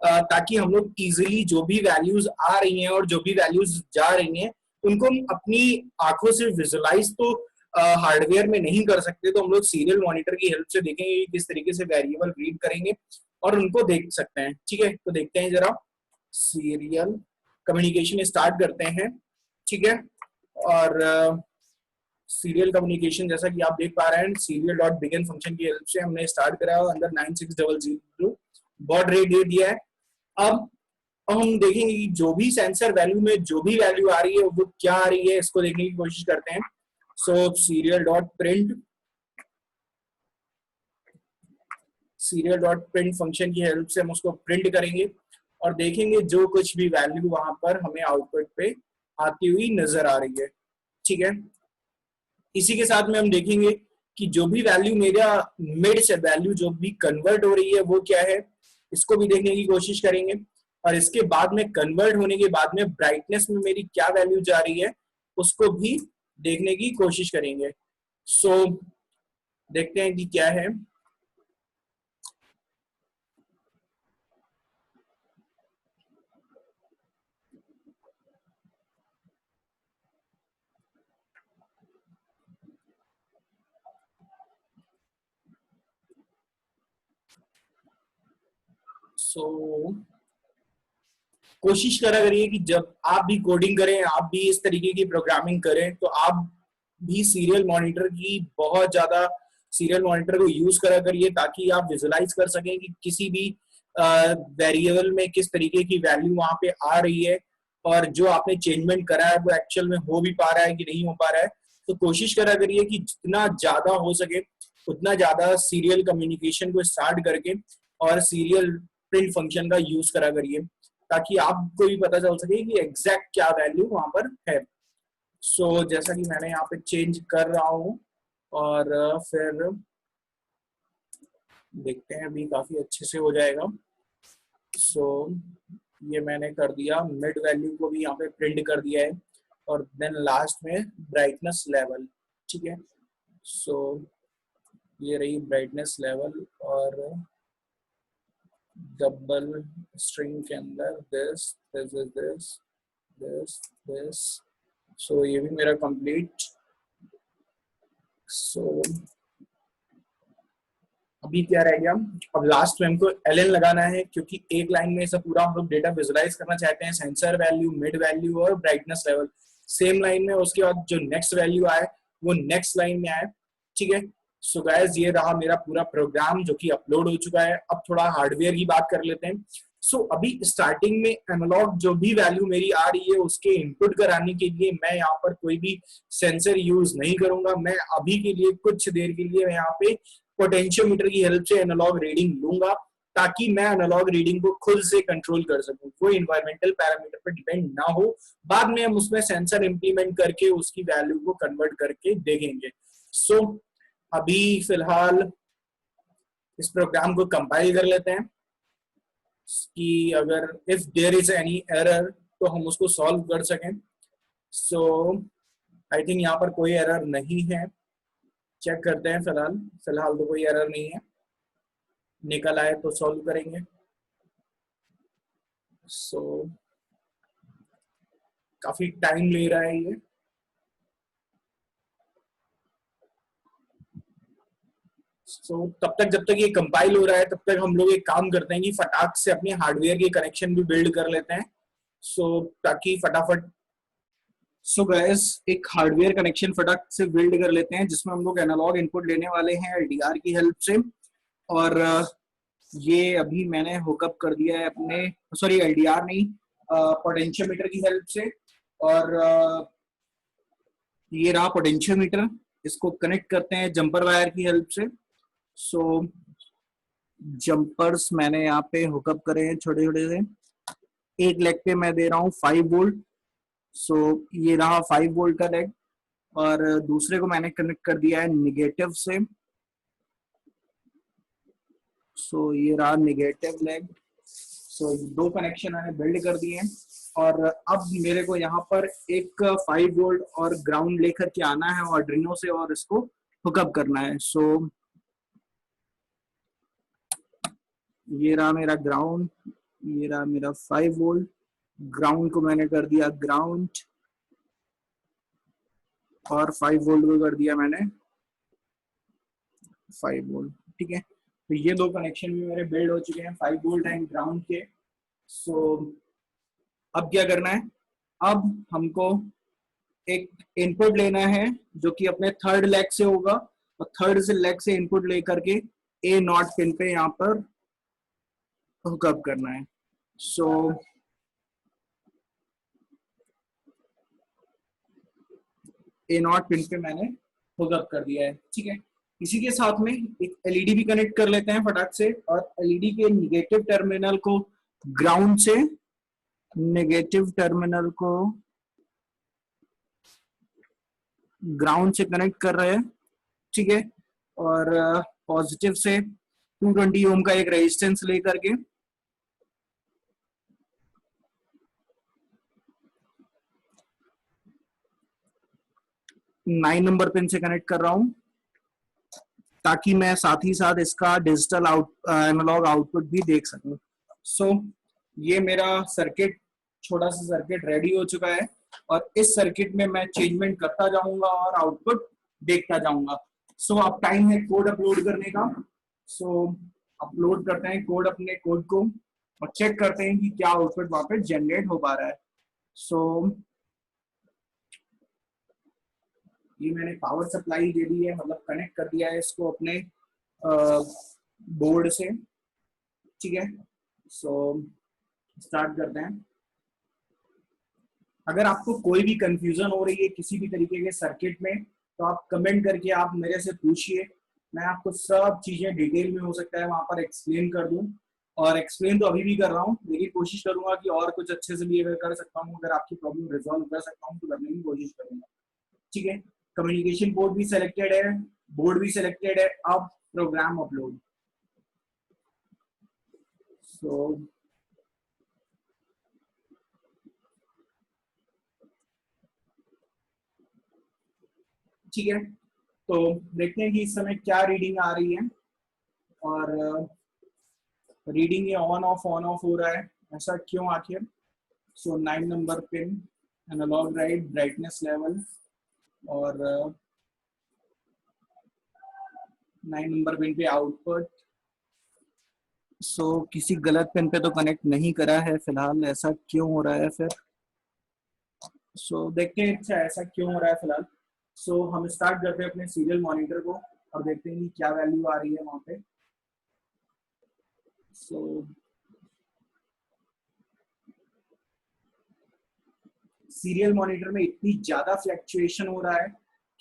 ताकि हम लोग इजिली जो भी वैल्यूज आ रही हैं और जो भी वैल्यूज जा रही हैं उनको हम अपनी आंखों से विजुलाइज तो हार्डवेयर में नहीं कर सकते, तो हम लोग सीरियल मॉनिटर की हेल्प से देखेंगे किस तरीके से वेरिएबल रीड करेंगे और उनको देख सकते हैं। ठीक है, तो देखते हैं जरा, सीरियल कम्युनिकेशन स्टार्ट करते हैं। ठीक है, और सीरियल कम्युनिकेशन जैसा कि आप देख पा रहे हैं सीरियल डॉट बिगिन फंक्शन की हेल्प से हमने स्टार्ट करा है, अंदर 9600 बॉड रेट दे दिया है। अब हम देखेंगे कि जो भी सेंसर वैल्यू में जो भी वैल्यू आ रही है वो क्या आ रही है, इसको देखने की कोशिश करते हैं। सीरियल डॉट प्रिंट फंक्शन की हेल्प से हम उसको प्रिंट करेंगे और देखेंगे जो कुछ भी वैल्यू वहां पर हमें आउटपुट पे आती हुई नजर आ रही है। ठीक है, इसी के साथ में हम देखेंगे कि जो भी वैल्यू मेरा मिड से वैल्यू जो भी कन्वर्ट हो रही है वो क्या है, इसको भी देखने की कोशिश करेंगे। और इसके बाद में कन्वर्ट होने के बाद में ब्राइटनेस में मेरी क्या वैल्यू जा रही है उसको भी देखने की कोशिश करेंगे। सो देखते हैं कि क्या है। सो कोशिश करा करिए कि जब आप भी कोडिंग करें, आप भी इस तरीके की प्रोग्रामिंग करें, तो आप भी सीरियल मॉनिटर को यूज करा करिए ताकि आप विजुलाइज कर सकें कि किसी भी वेरिएबल में किस तरीके की वैल्यू वहां पे आ रही है और जो आपने चेंजमेंट करा है वो एक्चुअल में हो भी पा रहा है कि नहीं हो पा रहा है। तो कोशिश करा करिए कि जितना ज्यादा हो सके उतना ज्यादा सीरियल कम्युनिकेशन को स्टार्ट करके और सीरियल प्रिंट फंक्शन का यूज करा करिए ताकि आपको भी पता चल सके कि एग्जैक्ट क्या वैल्यू वहां पर है। सो जैसा कि मैंने यहाँ पे चेंज कर रहा हूँ और फिर देखते हैं अभी काफी अच्छे से हो जाएगा। सो ये मैंने कर दिया, मिड वैल्यू को भी यहाँ पे प्रिंट कर दिया है और देन लास्ट में ब्राइटनेस लेवल। ठीक है, सो ये रही ब्राइटनेस लेवल और डबल स्ट्रिंग के अंदर दिस। सो ये भी मेरा कंप्लीट। सो अभी क्या रह गया, अब लास्ट में हमको एलएन लगाना है क्योंकि एक लाइन में सब पूरा हम लोग डेटा विजुलाइज करना चाहते हैं, सेंसर वैल्यू, मिड वैल्यू और ब्राइटनेस लेवल सेम लाइन में। उसके बाद जो नेक्स्ट वैल्यू आए वो नेक्स्ट लाइन में आए। ठीक है, सो गाइस ये रहा मेरा पूरा प्रोग्राम जो कि अपलोड हो चुका है। अब थोड़ा हार्डवेयर की बात कर लेते हैं। सो अभी स्टार्टिंग में एनालॉग जो भी वैल्यू मेरी आ रही है उसके इनपुट कराने के लिए मैं यहाँ पर कोई भी सेंसर यूज नहीं करूंगा। मैं अभी के लिए कुछ देर के लिए यहाँ पे पोटेंशियोमीटर की हेल्प से एनालॉग रीडिंग लूंगा ताकि मैं एनालॉग रीडिंग को खुद से कंट्रोल कर सकूं, कोई इन्वायरमेंटल पैरामीटर पर डिपेंड ना हो। बाद में हम उसमें सेंसर इंप्लीमेंट करके उसकी वैल्यू को कन्वर्ट करके देखेंगे। सो अभी फिलहाल इस प्रोग्राम को कंपाइल कर लेते हैं कि अगर if there is any error तो हम उसको सॉल्व कर सकें। सो आई थिंक यहाँ पर कोई एरर नहीं है, चेक करते हैं। फिलहाल तो कोई एरर नहीं है, निकल आए तो सॉल्व करेंगे। सो काफी टाइम ले रहा है ये। तब तक जब तक ये कंपाइल हो रहा है तब तक हम लोग एक काम करते हैं कि फटाक से अपने हार्डवेयर के कनेक्शन भी बिल्ड कर लेते हैं। ताकि फटाफट गाइस एक हार्डवेयर कनेक्शन फटाक से बिल्ड कर लेते हैं जिसमें हम लोग एनालॉग इनपुट लेने वाले हैं एलडीआर की हेल्प से। और ये अभी मैंने हुकअप कर दिया है अपने, सॉरी एलडीआर नहीं, पोटेंशियोमीटर की हेल्प से। और ये रहा पोटेंशियोमीटर, इसको कनेक्ट करते हैं जंपर वायर की हेल्प से। सो जंपर्स मैंने यहाँ पे हुकअप करे हैं छोटे छोटे से। एक लेग पे मैं दे रहा हूँ 5 वोल्ट। सो ये रहा 5 वोल्ट का लेग और दूसरे को मैंने कनेक्ट कर दिया है निगेटिव से। सो ये रहा निगेटिव लेग। सो 2 कनेक्शन मैंने बिल्ड कर दिए हैं और अब मेरे को यहाँ पर एक 5 वोल्ट और ग्राउंड लेकर के आना है आर्डिनो से और इसको हुकअप करना है। सो ये रहा मेरा ग्राउंड, ये रहा मेरा 5 वोल्ट। ग्राउंड को मैंने कर दिया ग्राउंड और 5 वोल्ट को कर दिया मैंने 5 वोल्ट। ठीक है, तो ये 2 कनेक्शन भी मेरे बिल्ड हो चुके हैं 5 वोल्ट एंड ग्राउंड के। सो अब क्या करना है, अब हमको एक इनपुट लेना है जो कि अपने थर्ड लेग से होगा और थर्ड से लेग से इनपुट लेकर के ए नॉट पिन पे यहाँ पर हुकअप करना है। सो ए नॉट पिन पे मैंने हुकअप कर दिया है। ठीक है, इसी के साथ में एक एलईडी भी कनेक्ट कर लेते हैं फटाक से और एलईडी के निगेटिव टर्मिनल को ग्राउंड से, नेगेटिव टर्मिनल को ग्राउंड से कनेक्ट कर रहे हैं, ठीक है, और पॉजिटिव से 220 ओम का एक रेजिस्टेंस लेकर के 9 नंबर पिन से कनेक्ट कर रहा हूं, ताकि मैं साथ ही साथ इसका डिजिटल एनालॉग आउटपुट भी देख सकूं। सो ये मेरा सर्किट, छोटा सा सर्किट रेडी हो चुका है, और इस सर्किट में मैं चेंजमेंट करता जाऊंगा और आउटपुट देखता जाऊंगा। सो अब टाइम है कोड अपलोड करने का। सो अपलोड करते हैं कोड, अपने कोड को, और चेक करते हैं कि क्या आउटपुट वहां पे जनरेट हो पा रहा है। सो ये मैंने पावर सप्लाई दे दी है, मतलब कनेक्ट कर दिया है इसको अपने बोर्ड से, ठीक है। सो स्टार्ट करते हैं। अगर आपको कोई भी कंफ्यूजन हो रही है किसी भी तरीके के सर्किट में, तो आप कमेंट करके आप मेरे से पूछिए, मैं आपको सब चीजें डिटेल में हो सकता है वहां पर एक्सप्लेन कर दूं। और एक्सप्लेन तो अभी भी कर रहा हूँ, लेकिन कोशिश करूंगा कि और कुछ अच्छे से भी अगर कर सकता हूँ, अगर आपकी प्रॉब्लम रिजॉल्व कर सकता हूँ तो करने की कोशिश करूंगा, ठीक है। कम्युनिकेशन बोर्ड भी सिलेक्टेड है, बोर्ड भी सिलेक्टेड है। अब प्रोग्राम अपलोड। सो ठीक है, तो देखते हैं कि इस समय क्या रीडिंग आ रही है, और रीडिंग ये ऑन ऑफ हो रहा है, ऐसा क्यों आखिर। So 9 number pin, analogue write, brightness level, और 9 नंबर पिन पे आउटपुट। सो किसी गलत पिन पे तो कनेक्ट नहीं करा है फिलहाल, ऐसा क्यों हो रहा है फिर। सो देखते हैं अच्छा ऐसा क्यों हो रहा है फिलहाल। सो हम स्टार्ट करते हैं अपने सीरियल मॉनिटर को, और देखते हैं कि क्या वैल्यू आ रही है वहां पे। सो सीरियल मॉनिटर में इतनी ज्यादा फ्लक्चुएशन हो रहा है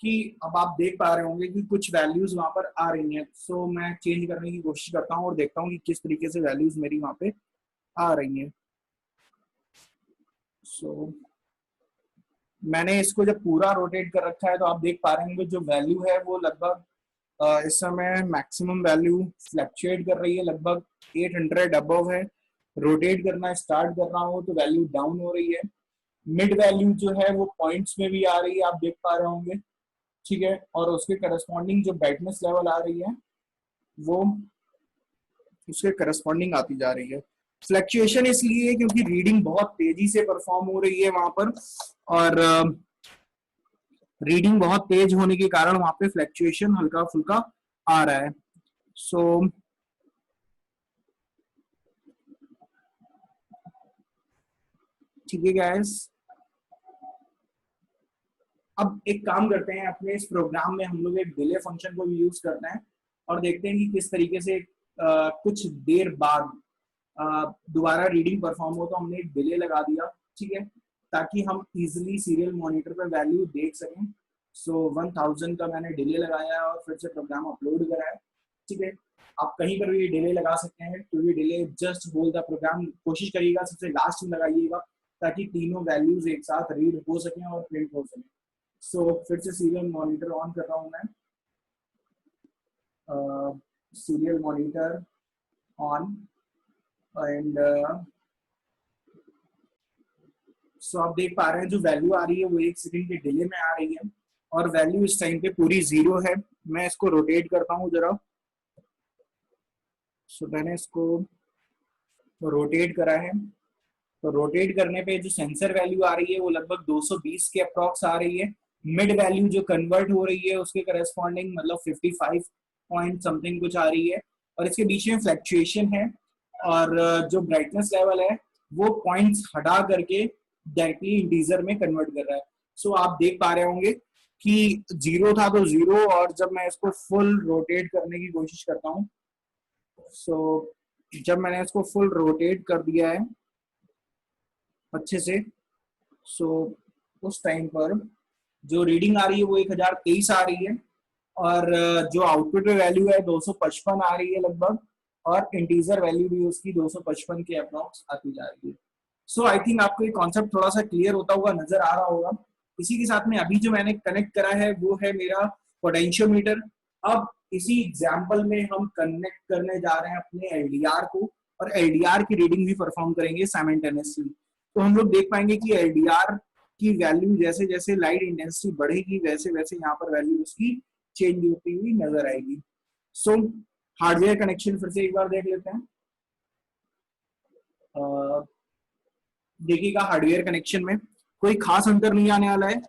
कि अब आप देख पा रहे होंगे कि कुछ वैल्यूज वहां पर आ रही हैं। सो मैं चेंज करने की कोशिश करता हूँ और देखता हूँ कि किस तरीके से वैल्यूज मेरी वहां पे आ रही हैं। सो मैंने इसको जब पूरा रोटेट कर रखा है, तो आप देख पा रहे होंगे जो वैल्यू है वो लगभग इस समय मैक्सिमम वैल्यू फ्लक्चुएट कर रही है, लगभग 800 अबव है। रोटेट करना स्टार्ट कर रहा हूँ तो वैल्यू डाउन हो रही है। मिड वैल्यू जो है वो पॉइंट्स में भी आ रही है, आप देख पा रहे होंगे, ठीक है। और उसके करस्पॉन्डिंग जो ब्राइटनेस लेवल आ रही है वो उसके करस्पॉन्डिंग आती जा रही है। फ्लक्चुएशन इसलिए क्योंकि रीडिंग बहुत तेजी से परफॉर्म हो रही है वहां पर, और रीडिंग बहुत तेज होने के कारण वहां पे फ्लक्चुएशन हल्का फुल्का आ रहा है। सो ठीक है गाइस, अब एक काम करते हैं, अपने इस प्रोग्राम में हम लोग एक डिले फंक्शन को यूज करते हैं, और देखते हैं कि किस तरीके से कुछ देर बाद दोबारा रीडिंग परफॉर्म हो। तो हमने एक डिले लगा दिया, ठीक है, ताकि हम इजिली सीरियल मॉनिटर पे वैल्यू देख सकें। सो 1000 का मैंने डिले लगाया है और फिर से प्रोग्राम अपलोड करा है, ठीक है। आप कहीं पर भी डिले लगा सकते हैं, क्योंकि delay just hold the program. कोशिश करिएगा सबसे लास्ट में लगाइएगा, ताकि तीनों वैल्यूज एक साथ रीड हो सकें और प्रिंट हो सकें। सो फिर से सीरियल मॉनिटर ऑन कर रहा हूँ मैं, serial monitor on, and so आप देख पा रहे हैं जो वैल्यू आ रही है वो 1 सेकंड के डिले में आ रही है, और वैल्यू इस टाइम पे पूरी 0 है। मैं इसको रोटेट करता हूँ जरा। सो मैंने इसको रोटेट करा है, तो रोटेट करने पे जो सेंसर वैल्यू आ रही है वो लगभग 220 के अप्रॉक्स आ रही है। मिड वैल्यू जो कन्वर्ट हो रही है उसके करस्पॉन्डिंग मतलब 55 पॉइंट समथिंग कुछ आ रही है, और इसके बीच में फ्लक्चुएशन है। और जो ब्राइटनेस लेवल है वो पॉइंट्स हटा करके डायरेक्टली इंटीजर में कन्वर्ट कर रहा है। सो आप देख पा रहे होंगे कि 0 था तो 0, और जब मैं इसको फुल रोटेट करने की कोशिश करता हूँ, सो जब मैंने इसको फुल रोटेट कर दिया है अच्छे से, सो उस टाइम पर जो रीडिंग आ रही है वो 1023 आ रही है, और जो आउटपुट में वैल्यू है 255 आ रही है लगभग, और इंटीजर वैल्यू भी उसकी 255 के अप्रॉक्स आती जा रही है। सो आई थिंक आपको ये कॉन्सेप्ट थोड़ा सा क्लियर होता हुआ नजर आ रहा होगा। इसी के साथ में अभी जो मैंने कनेक्ट करा है वो है मेरा पोटेंशियोमीटर। अब इसी एग्जाम्पल में हम कनेक्ट करने जा रहे हैं अपने एलडीआर को, और एलडीआर की रीडिंग भी परफॉर्म करेंगे साइमल्टेनियसली। तो हम लोग देख पाएंगे कि एलडीआर की वैल्यू जैसे जैसे लाइट इंटेंसिटी बढ़ेगी वैसे वैसे यहाँ पर वैल्यू उसकी चेंज होती हुई नजर आएगी। सो हार्डवेयर कनेक्शन फिर से एक बार देख लेते हैं। देखिएगा हार्डवेयर कनेक्शन में कोई खास अंतर नहीं आने वाला है,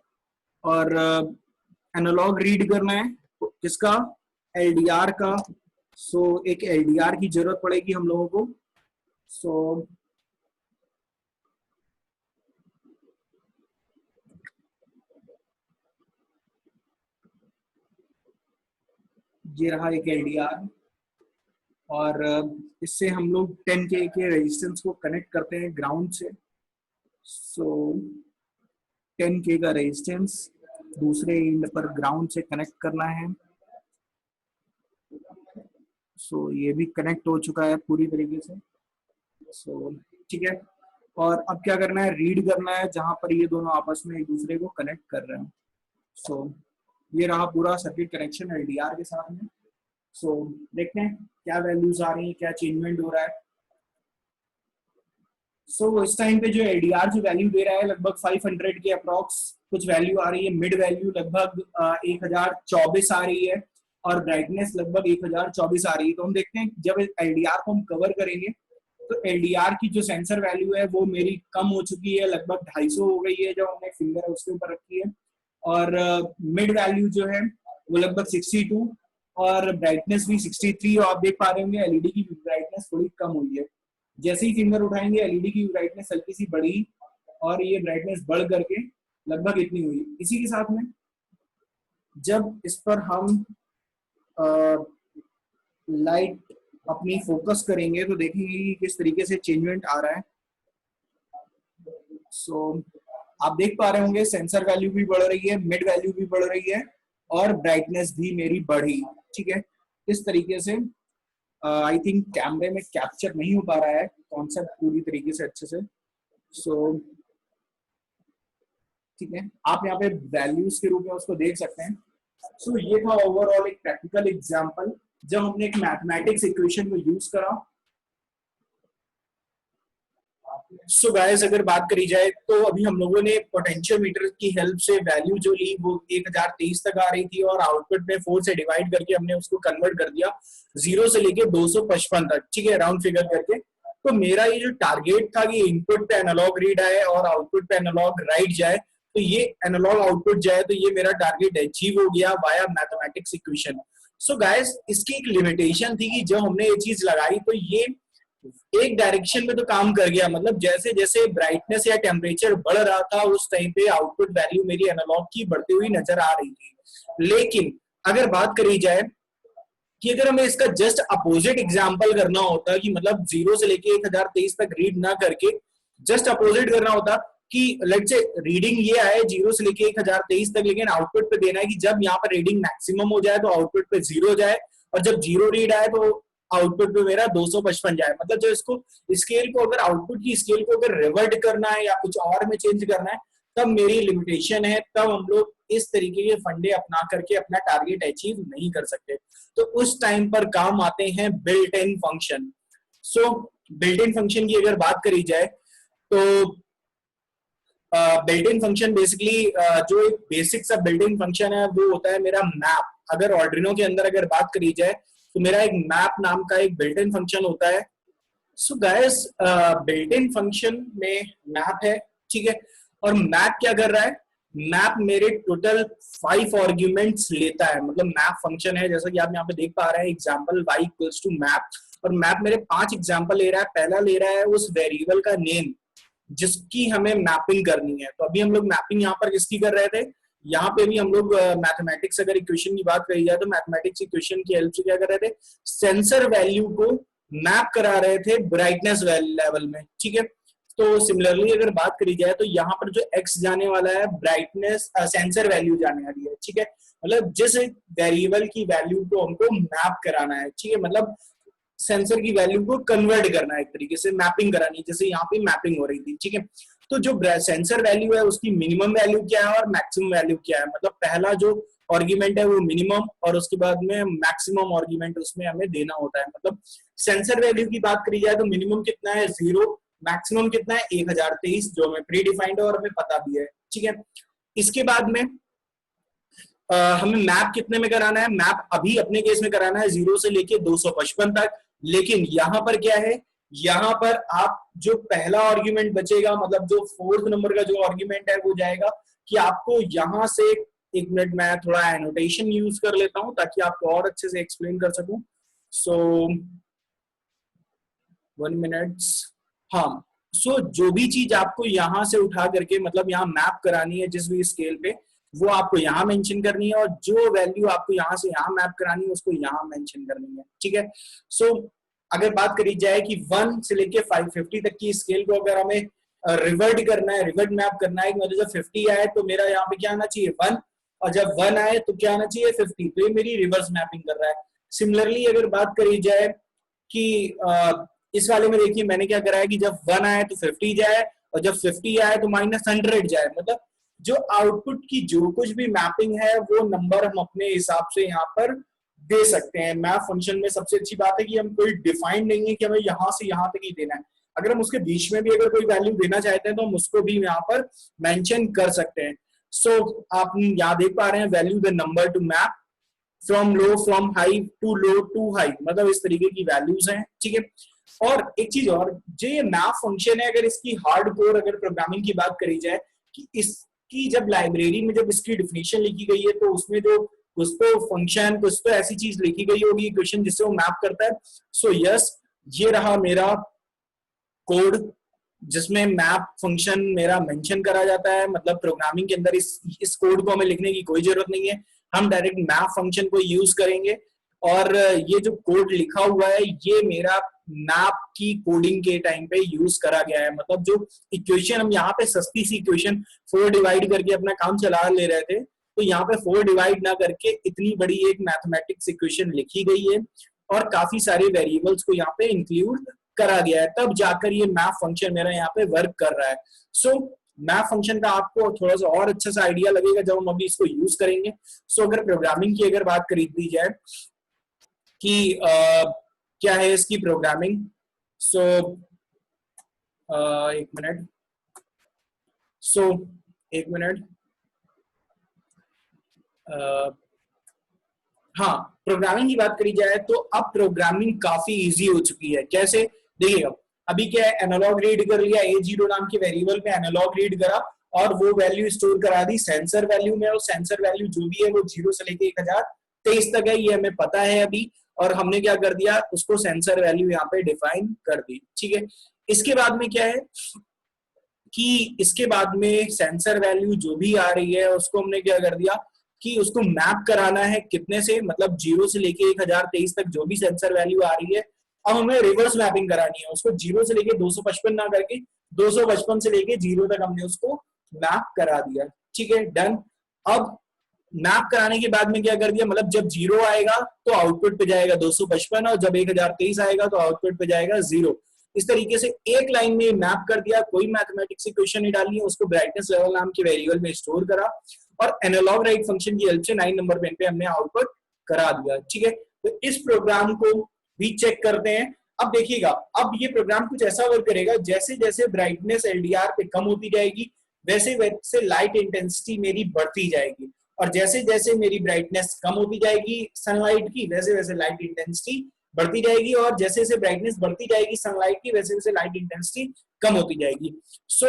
और एनालॉग रीड करना है किसका, एलडीआर का। सो एक एलडीआर की जरूरत पड़ेगी हम लोगों को। सो ये रहा एक एलडीआर, और इससे हम लोग 10K के रेजिस्टेंस को कनेक्ट करते हैं ग्राउंड से। सो 10K का रेजिस्टेंस दूसरे एंड पर ग्राउंड से कनेक्ट करना है। सो ये भी कनेक्ट हो चुका है पूरी तरीके से। सो ठीक है, और अब क्या करना है, रीड करना है जहां पर ये दोनों आपस में एक दूसरे को कनेक्ट कर रहे हैं। सो ये रहा पूरा सर्किट कनेक्शन एलडीआर के साथ में। सो देखते हैं क्या वैल्यूज आ रही है, क्या चेंजमेंट हो रहा है। सो इस टाइम पे जो एलडीआर जो वैल्यू दे रहा है लगभग 500 के अप्रॉक्स कुछ वैल्यू आ रही है। मिड वैल्यू लगभग 1024 आ रही है, और ब्राइटनेस लगभग 1024 आ रही है। तो हम देखते हैं जब एलडीआर को हम कवर करेंगे तो एलडीआर की जो सेंसर वैल्यू है वो मेरी कम हो चुकी है, लगभग 250 हो गई है जो हमने फिंगर उसके ऊपर रखी है। और मिड वैल्यू जो है वो लगभग 62, और ब्राइटनेस भी 63। और आप देख पा रहे होंगे एलईडी की ब्राइटनेस थोड़ी कम हुई है। जैसे ही फिंगर उठाएंगे एलईडी की ब्राइटनेस हल्की सी बढ़ी, और ये ब्राइटनेस बढ़ करके लगभग इतनी हुई। इसी के साथ में जब इस पर हम लाइट अपनी फोकस करेंगे तो देखेंगे कि किस तरीके से चेंजमेंट आ रहा है। सो आप देख पा रहे होंगे सेंसर वैल्यू भी बढ़ रही है, मिड वैल्यू भी बढ़ रही है, और ब्राइटनेस भी मेरी बढ़ी। ठीक है, इस तरीके से आई थिंक कैमरे में कैप्चर नहीं हो पा रहा है कॉन्सेप्ट पूरी तरीके से अच्छे से। सो ठीक है, आप यहाँ पे वैल्यूज के रूप में उसको देख सकते हैं। सो ये था ओवरऑल एक प्रैक्टिकल एग्जांपल जब हमने एक मैथमेटिक्स इक्वेशन को यूज करा। सो गाइस अगर बात करी जाए तो अभी हम लोगों ने पोटेंशियोमीटर की हेल्प से वैल्यू जो ली वो 1023 तक आ रही थी, और आउटपुट में 4 से डिवाइड करके हमने उसको कन्वर्ट कर दिया 0 से लेके 255 तक। ठीक है, राउंड फिगर करके। तो मेरा ये जो टारगेट था कि इनपुट पे एनालॉग रीड आए और आउटपुट पे एनालॉग राइट जाए, तो ये एनालॉग आउटपुट जाए, तो ये मेरा टारगेट अचीव हो गया via mathematics equation. So guys इसकी एक लिमिटेशन थी कि जब हमने ये चीज लगाई तो ये एक डायरेक्शन में तो काम कर गया, मतलब जैसे जैसे ब्राइटनेस या टेम्परेचर बढ़ रहा था उस टाइम पे आउटपुट वैल्यू मेरी एनालॉग की बढ़ती हुई नजर आ रही थी। लेकिन अगर बात करी जाए कि अगर हमें इसका जस्ट अपोजिट एग्जांपल करना होता कि मतलब 0 से लेके 1023 तक रीड ना करके जस्ट अपोजिट करना होता कि लेट्स से रीडिंग ये आए 0 से लेके 1023 तक, लेकिन आउटपुट पे देना है कि जब यहाँ पर रीडिंग मैक्सिमम हो जाए तो आउटपुट पे 0 जाए, और जब 0 रीड आए तो आउटपुट पे मेरा 255 जाए। मतलब जो इसको स्केल को अगर आउटपुट की स्केल को अगर रिवर्ट करना है या कुछ और में चेंज करना है तब मेरी लिमिटेशन है, तब हम लोग इस तरीके के फंडे अपना करके अपना टारगेट अचीव नहीं कर सकते। तो उस टाइम पर काम आते हैं built in function. So built in function की अगर बात करी जाए तो बिल्ट इन फंक्शन बेसिकली जो एक बेसिक सा बिल्ट इन फंक्शन है वो होता है मेरा मैप। अगर ऑर्डिनो के अंदर अगर बात करी जाए तो मेरा एक मैप नाम का एक बिल्ट इन फंक्शन होता है। So guys built in function में मैप है, ठीक है, और मैप क्या कर रहा है, मैप मेरे टोटल 5 आर्ग्यूमेंट्स लेता है। मतलब मैप फंक्शन है जैसा कि आप यहाँ पे देख पा रहे हैं example y equals to map, और मैप मेरे 5 एग्जांपल ले रहा है। पहला ले रहा है उस वेरिएबल का नेम जिसकी हमें मैपिंग करनी है। तो अभी हम लोग मैपिंग यहाँ पर किसकी कर रहे थे, यहाँ पे भी हम लोग मैथमेटिक्स अगर इक्वेशन की बात करी जाए तो मैथमेटिक्स इक्वेशन की हेल्प से क्या कर रहे थे, सेंसर वैल्यू को मैप करा रहे थे ब्राइटनेस लेवल में। ठीक है, तो सिमिलरली अगर बात करी जाए तो यहाँ पर जो x जाने वाला है ब्राइटनेस सेंसर वैल्यू जाने वाली है। ठीक है, मतलब जिस वेरिएबल की वैल्यू को हमको मैप कराना है, ठीक है, मतलब सेंसर की वैल्यू को कन्वर्ट करना है, एक तरीके से मैपिंग करानी है, जैसे यहाँ पे मैपिंग हो रही थी। ठीक है, तो जो सेंसर वैल्यू है उसकी मिनिमम वैल्यू क्या है और मैक्सिमम वैल्यू क्या है, मतलब पहला जो आर्गुमेंट है वो मिनिमम और उसके बाद में मैक्सिमम आर्गुमेंट उसमें हमें देना होता है। मतलब सेंसर वैल्यू की बात करी जाए तो मिनिमम कितना है 0, मैक्सिमम कितना है 1023 जो हमें प्री डिफाइंड है और हमें पता भी है, ठीक है। इसके बाद में हमें मैप कितने में कराना है, मैप अभी अपने केस में कराना है 0 से लेके 255 तक, लेकिन यहां पर क्या है, यहां पर आप जो पहला आर्गुमेंट बचेगा, मतलब जो 4th नंबर का जो आर्गुमेंट है वो जाएगा कि आपको यहां से, एक मिनट मैं थोड़ा एनोटेशन यूज कर लेता हूं ताकि आपको और अच्छे से एक्सप्लेन कर सकूं। सो 1 मिनट। हाँ, सो जो भी चीज आपको यहां से उठा करके, मतलब यहाँ मैप करानी है जिस भी स्केल पे, वो आपको यहाँ मेंशन करनी है और जो वैल्यू आपको यहाँ से यहाँ मैप करानी है उसको यहाँ मेंशन करनी है, ठीक है। सो अगर बात करी जाए कि 1 से लेके 550 तक की स्केल को अगर हमें रिवर्ट करना है, रिवर्ट मैप करना है, मतलब जब 50 आए तो मेरा यहाँ पे क्या आना चाहिए 1, और जब 1 आए तो क्या आना चाहिए 50, तो ये मेरी रिवर्स मैपिंग कर रहा है। सिमिलरली अगर बात करी जाए कि इस वाले में देखिए मैंने क्या करा है कि जब 1 आए तो 50 जाए और जब 50 आए तो -100 जाए, मतलब जो आउटपुट की जो कुछ भी मैपिंग है वो नंबर हम अपने हिसाब से यहाँ पर दे सकते हैं। मैप फंक्शन में सबसे अच्छी बात है कि हम कोई डिफाइन नहीं है कि हमें यहाँ से यहाँ तक ही देना है, अगर हम उसके बीच में भी अगर कोई वैल्यू देना चाहते हैं तो हम उसको भी यहाँ पर मेंशन कर सकते हैं। सो आप यहाँ देख पा रहे हैं value the number to map from low from high to low to high, मतलब इस तरीके की वैल्यूज हैं, ठीक है। और एक चीज और, जो ये मैप फंक्शन है अगर इसकी हार्ड कोर अगर प्रोग्रामिंग की बात करी जाए कि इसकी जब लाइब्रेरी में जब इसकी डिफिनीशन लिखी गई है तो उसमें जो कुछ तो फंक्शन कुछ तो ऐसी चीज लिखी गई होगी क्वेश्चन जिससे वो मैप करता है। सो यस, ये रहा मेरा कोड जिसमें मैप फंक्शन मेरा मेंशन करा जाता है, मतलब प्रोग्रामिंग के अंदर इस कोड को हमें लिखने की कोई जरूरत नहीं है, हम डायरेक्ट मैप फंक्शन को यूज करेंगे। और ये जो कोड लिखा हुआ है ये मेरा मैप की कोडिंग के टाइम पे यूज करा गया है, मतलब जो इक्वेशन हम यहाँ पे सस्ती सी इक्वेशन 4 डिवाइड करके अपना काम चला ले रहे थे, तो यहाँ पे 4 डिवाइड ना करके इतनी बड़ी एक मैथमेटिक्स इक्वेशन लिखी गई है और काफी सारे वेरिएबल्स को यहाँ पे इंक्लूड करा गया है, तब जाकर ये मैप फंक्शन मेरा यहाँ पे वर्क कर रहा है। सो मैप फंक्शन का आपको थोड़ा सा और अच्छा सा आइडिया लगेगा जब हम अभी इसको यूज करेंगे। सो अगर प्रोग्रामिंग की अगर बात करी दी जाए कि क्या है इसकी प्रोग्रामिंग, सो एक मिनट, एक मिनट, हाँ, प्रोग्रामिंग की बात करी जाए तो अब प्रोग्रामिंग काफी इजी हो चुकी है। कैसे, देखिएगा अभी क्या है, एनालॉग रीड कर लिया, A0 नाम के वेरिएबल पे एनालॉग रीड करा और वो वैल्यू स्टोर करा दी सेंसर वैल्यू में, और सेंसर वैल्यू जो भी है वो 0 से लेके 1023 तक है, ये हमें पता है अभी, और हमने क्या कर दिया उसको सेंसर वैल्यू यहाँ पे डिफाइन कर दी, ठीक है। इसके बाद में क्या है कि इसके बाद में सेंसर वैल्यू जो भी आ रही है उसको हमने क्या कर दिया कि उसको मैप कराना है कितने से, मतलब 0 से लेके 1023 तक जो भी सेंसर वैल्यू आ रही है, अब हमें रिवर्स मैपिंग करानी है उसको 0 से लेके 255 ना करके 255 से लेके 0 तक हमने उसको मैप करा दिया, ठीक है, डन। अब मैप कराने के बाद में क्या कर दिया, मतलब जब 0 आएगा तो आउटपुट पे जाएगा 255 और जब 1023 आएगा तो आउटपुट पे जाएगा 0। इस तरीके से एक लाइन में मैप कर दिया, कोई मैथमेटिक्स इक्वेशन नहीं डाली है, उसको ब्राइटनेस लेवल नाम के वेरिएबल में स्टोर करा और एनालॉग राइट फंक्शन की हेल्प से 9 नंबर पेन पे हमने आउटपुट करा दिया, ठीक है। तो इस प्रोग्राम को भी चेक करते हैं। अब देखिएगा, अब ये प्रोग्राम कुछ ऐसा वर्क करेगा, जैसे जैसे ब्राइटनेस LDR पे कम होती जाएगी वैसे वैसे लाइट इंटेंसिटी मेरी बढ़ती जाएगी, और जैसे जैसे मेरी ब्राइटनेस कम होती जाएगी सनलाइट की वैसे वैसे लाइट इंटेंसिटी बढ़ती जाएगी, और जैसे जैसे ब्राइटनेस बढ़ती जाएगी सनलाइट की वैसे वैसे लाइट इंटेंसिटी कम होती जाएगी। सो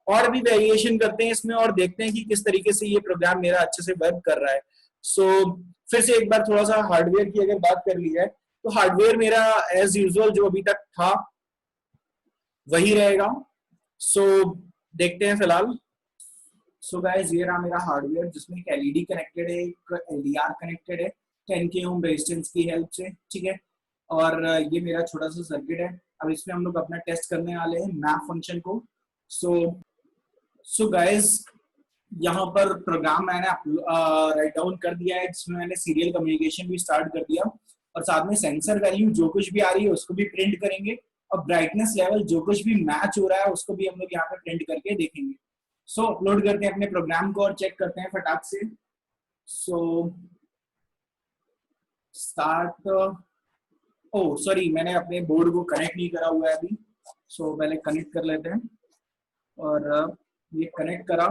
और भी वेरिएशन करते हैं इसमें और देखते हैं कि किस तरीके से ये प्रोग्राम मेरा अच्छे से वर्क कर रहा है। सो फिर से एक बार थोड़ा सा हार्डवेयर की अगर बात कर ली जाए तो हार्डवेयर मेरा एज यूजुअल जो अभी तक था वही रहेगा। सो देखते हैं फिलहाल। सो गाइस, ये रहा मेरा हार्डवेयर जिसमें एक एलईडी कनेक्टेड है, एक एलडीआर कनेक्टेड है 10K ओम रेजिस्टेंस की हेल्प से, ठीक है। और ये मेरा छोटा सा सर्किट है। अब इसमें हम लोग अपना टेस्ट करने वाले हैं मैप फंक्शन को। सो गाइस, यहाँ पर प्रोग्राम मैंने राइट डाउन कर दिया है जिसमें मैंने सीरियल कम्युनिकेशन भी स्टार्ट कर दिया और साथ में सेंसर वैल्यू जो कुछ भी आ रही है उसको भी प्रिंट करेंगे और ब्राइटनेस लेवल जो कुछ भी मैच हो रहा है उसको भी हम लोग यहाँ पे प्रिंट करके देखेंगे। सो अपलोड करते हैं अपने प्रोग्राम को और चेक करते हैं फटाक से। So start. ओ सॉरी, मैंने अपने बोर्ड को कनेक्ट नहीं करा हुआ है अभी। सो पहले कनेक्ट कर लेते हैं। और ये कनेक्ट करा,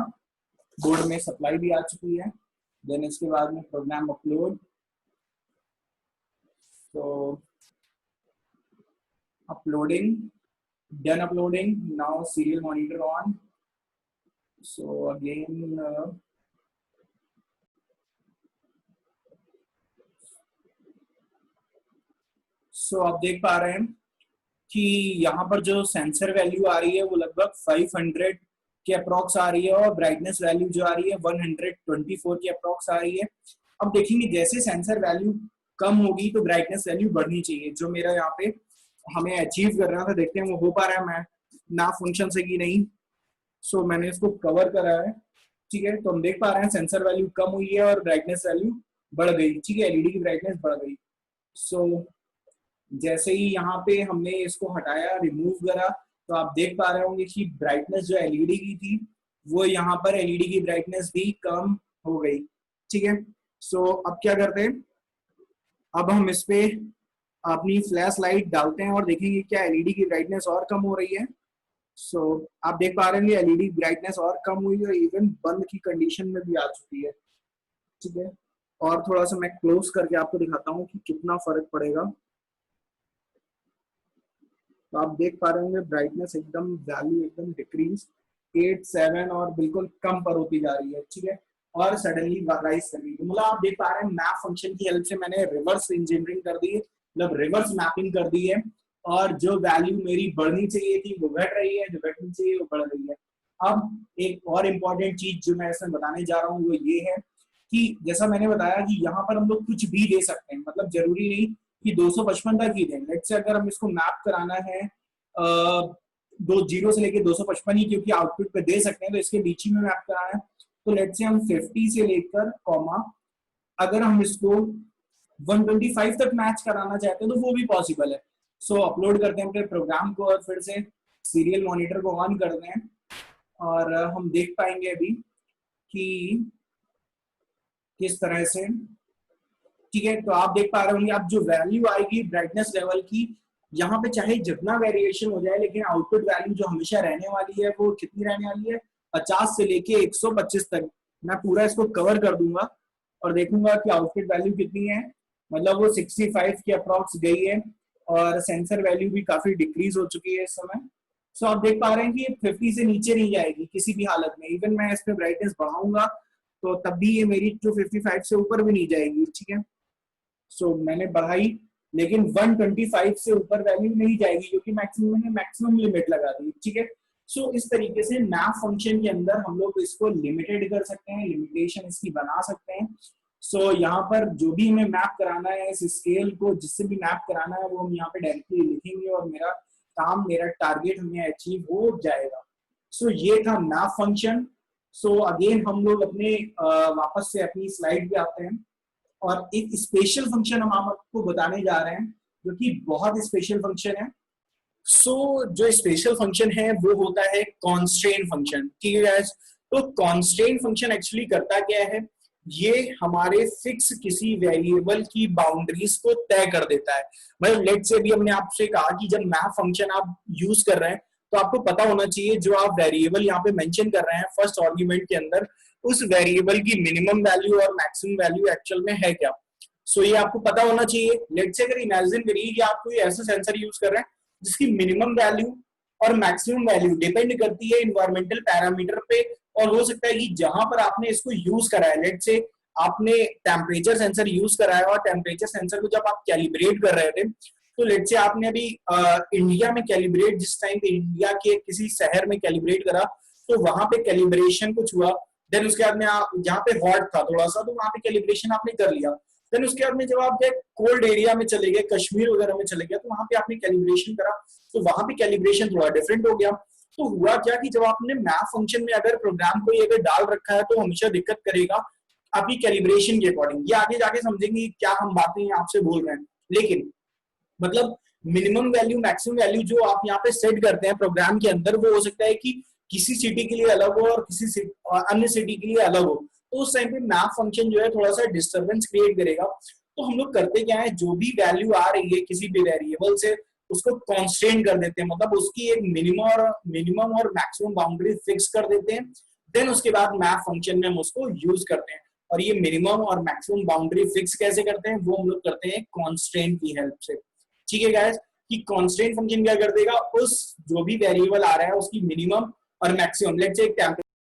बोर्ड में सप्लाई भी आ चुकी है। देन इसके बाद में प्रोग्राम अपलोड। तो uploading, done uploading, now serial monitor on. So again आप देख पा रहे हैं कि यहाँ पर जो सेंसर वैल्यू आ रही है वो लगभग 500 के अप्रॉक्स आ रही है और ब्राइटनेस वैल्यू जो आ रही है 124 के अप्रॉक्स आ रही है। अब देखेंगे जैसे सेंसर वैल्यू कम होगी तो ब्राइटनेस वैल्यू बढ़नी चाहिए, जो मेरा यहाँ पे हमें अचीव करना था। देखते हैं वो हो पा रहा है मैं ना फंक्शन से कि नहीं। सो मैंने इसको कवर करा है, ठीक है। तो हम देख पा रहे हैं सेंसर वैल्यू कम हुई है और ब्राइटनेस वैल्यू बढ़ गई, ठीक है। एलईडी की ब्राइटनेस बढ़ गई। सो जैसे ही यहाँ पे हमने इसको हटाया, रिमूव करा, तो आप देख पा रहे होंगे कि ब्राइटनेस जो एलईडी की थी वो यहाँ पर एलईडी की ब्राइटनेस भी कम हो गई, ठीक है। सो अब क्या करते हैं, अब हम इस पे अपनी फ्लैश लाइट डालते हैं और देखेंगे क्या एलईडी की ब्राइटनेस और कम हो रही है। सो आप देख पा रहे हैं एलईडी ब्राइटनेस और कम हुई है, इवन बंद की कंडीशन में भी आ चुकी है, ठीक है। और थोड़ा सा मैं क्लोज करके आपको दिखाता हूँ कि कितना फर्क पड़ेगा। तो आप देख पा रहे होंगे ब्राइटनेस एकदम वैल्यू एकदम डिक्रीज 8, 7 और बिल्कुल कम पर होती जा रही है, ठीक है। और सडनली राइज कर रही है। मतलब आप देख पा रहे हैं मैप फंक्शन की हेल्प से मैंने रिवर्स इंजीनियरिंग कर दी है, मतलब रिवर्स मैपिंग कर दी है। और जो वैल्यू मेरी बढ़नी चाहिए थी वो घट रही है, जो घटनी चाहिए वो बढ़ रही है। अब एक और इम्पोर्टेंट चीज जो मैं इसमें बताने जा रहा हूँ वो ये है कि जैसा मैंने बताया कि यहाँ पर हम लोग कुछ भी दे सकते हैं, मतलब जरूरी नहीं कि 255 तक ही दें। लेट्स से अगर हम इसको मैप कराना है 20 से लेके 255 ही, क्योंकि आउटपुट पे दे सकते हैं, तो इसके बीच में मैप कराना है। तो लेट्स से हम 50 से लेकर कॉमा अगर हम इसको 125 तक मैच कराना चाहते हैं तो वो भी पॉसिबल है। सो अपलोड करते हैं अपने प्रोग्राम को और फिर से सीरियल मॉनिटर को ऑन करते हैं और हम देख पाएंगे अभी कि किस तरह से, ठीक है। तो आप देख पा रहे होंगे अब जो वैल्यू आएगी ब्राइटनेस लेवल की, यहाँ पे चाहे जितना वेरिएशन हो जाए लेकिन आउटपुट वैल्यू जो हमेशा रहने वाली है वो कितनी रहने वाली है, 50 से लेके 125 तक। मैं पूरा इसको कवर कर दूंगा और देखूंगा कि आउटपुट वैल्यू कितनी है। मतलब वो 65 के अप्रॉक्स गई है और सेंसर वैल्यू भी काफी डिक्रीज हो चुकी है इस समय। सो आप देख पा रहे हैं कि 50 से नीचे नहीं जाएगी किसी भी हालत में। इवन मैं इस पे ब्राइटनेस बढ़ाऊंगा तो तब भी ये मेरी 255 से ऊपर भी नहीं जाएगी, ठीक है। सो मैंने बढ़ाई लेकिन 125 से ऊपर वैल्यू नहीं जाएगी क्योंकि मैक्सिमम लिमिट लगा दी, ठीक है। सो इस तरीके से मैप फंक्शन के अंदर हम लोग इसको लिमिटेड कर सकते हैं, लिमिटेशन इसकी बना सकते हैं। सो यहाँ पर जो भी हमें मैप कराना है, इस स्केल को जिससे भी मैप कराना है वो हम यहाँ पे डायरेक्टली लिखेंगे और मेरा काम, मेरा टारगेट हमें अचीव हो जाएगा। सो ये था मैप फंक्शन। सो अगेन हम लोग अपने वापस से अपनी स्लाइड पे आते हैं और एक स्पेशल फंक्शन हम आपको बताने जा रहे हैं जो कि बहुत स्पेशल फंक्शन है। जो स्पेशल फंक्शन है वो होता है कॉन्स्ट्रेंट फंक्शन, ठीक है गाइस। तो कॉन्स्ट्रेंट फंक्शन एक्चुअली करता क्या है, ये हमारे फिक्स किसी वेरिएबल की बाउंड्रीज को तय कर देता है। मतलब लेट्स से भी हमने आपसे कहा कि जब मैप फंक्शन आप यूज कर रहे हैं तो आपको पता होना चाहिए जो आप वेरिएबल यहाँ पे मेंशन कर रहे हैं फर्स्ट आर्गुमेंट के अंदर, उस वेरिएबल की मिनिमम वैल्यू और मैक्सिमम वैल्यू एक्चुअल में है क्या। ये आपको पता होना चाहिए। लेट्स से अगर इमेजिन करिए कि आप कोई ऐसा सेंसर यूज कर रहे हैं जिसकी मिनिमम वैल्यू और मैक्सिमम वैल्यू डिपेंड करती है इन्वायरमेंटल पैरामीटर पे, और हो सकता है कि जहां पर आपने इसको यूज करा है, लेट्स से आपने टेम्परेचर सेंसर यूज करा है और टेम्परेचर सेंसर को जब आप कैलिब्रेट कर रहे थे तो लेट्स से आपने अभी इंडिया में कैलिब्रेट, जिस टाइम पे इंडिया के किसी शहर में कैलिब्रेट करा तो वहां पे कैलिब्रेशन कुछ हुआ। देन उसके बाद में जहाँ पे हॉट था थोड़ा सा तो वहां पे कैलिब्रेशन आपने कर लिया। देन उसके बाद में जब आप कोल्ड एरिया में चले गए, कश्मीर वगैरह में चले गए, तो वहां पे आपने कैलिब्रेशन करा तो वहां पे कैलिब्रेशन थोड़ा डिफरेंट हो गया। तो हुआ क्या कि जब आपने मैप फंक्शन में अगर प्रोग्राम को अगर डाल रखा है तो हमेशा दिक्कत करेगा आपकी कैलिब्रेशन के अकॉर्डिंग। ये आगे जाके समझेंगे क्या हम बातें आपसे बोल रहे हैं, लेकिन मतलब मिनिमम वैल्यू मैक्सिमम वैल्यू जो आप यहाँ पे सेट करते हैं प्रोग्राम के अंदर, वो हो सकता है कि किसी सिटी के लिए अलग हो और किसी अन्य सिटी के लिए अलग हो, तो उस टाइम पे मैप फंक्शन जो है थोड़ा सा डिस्टर्बेंस क्रिएट करेगा। तो हम लोग करते क्या है, जो भी वैल्यू आ रही है किसी भी वेरिएबल से उसको कॉन्स्टेंट कर देते हैं, मतलब उसकी एक मिनिमम और मैक्सिमम बाउंड्री फिक्स कर देते हैं। देन उसके बाद मैप फंक्शन में हम उसको यूज करते हैं। और ये मिनिमम और मैक्सिमम बाउंड्री फिक्स कैसे करते हैं, वो हम लोग करते हैं कॉन्स्टेंट की हेल्प से। ठीक है गाइस, कि कॉन्स्टेंट फंक्शन क्या कर देगा, उस जो भी वेरिएबल आ रहा है उसकी मिनिमम और मैक्सिमम, लेट्स से एक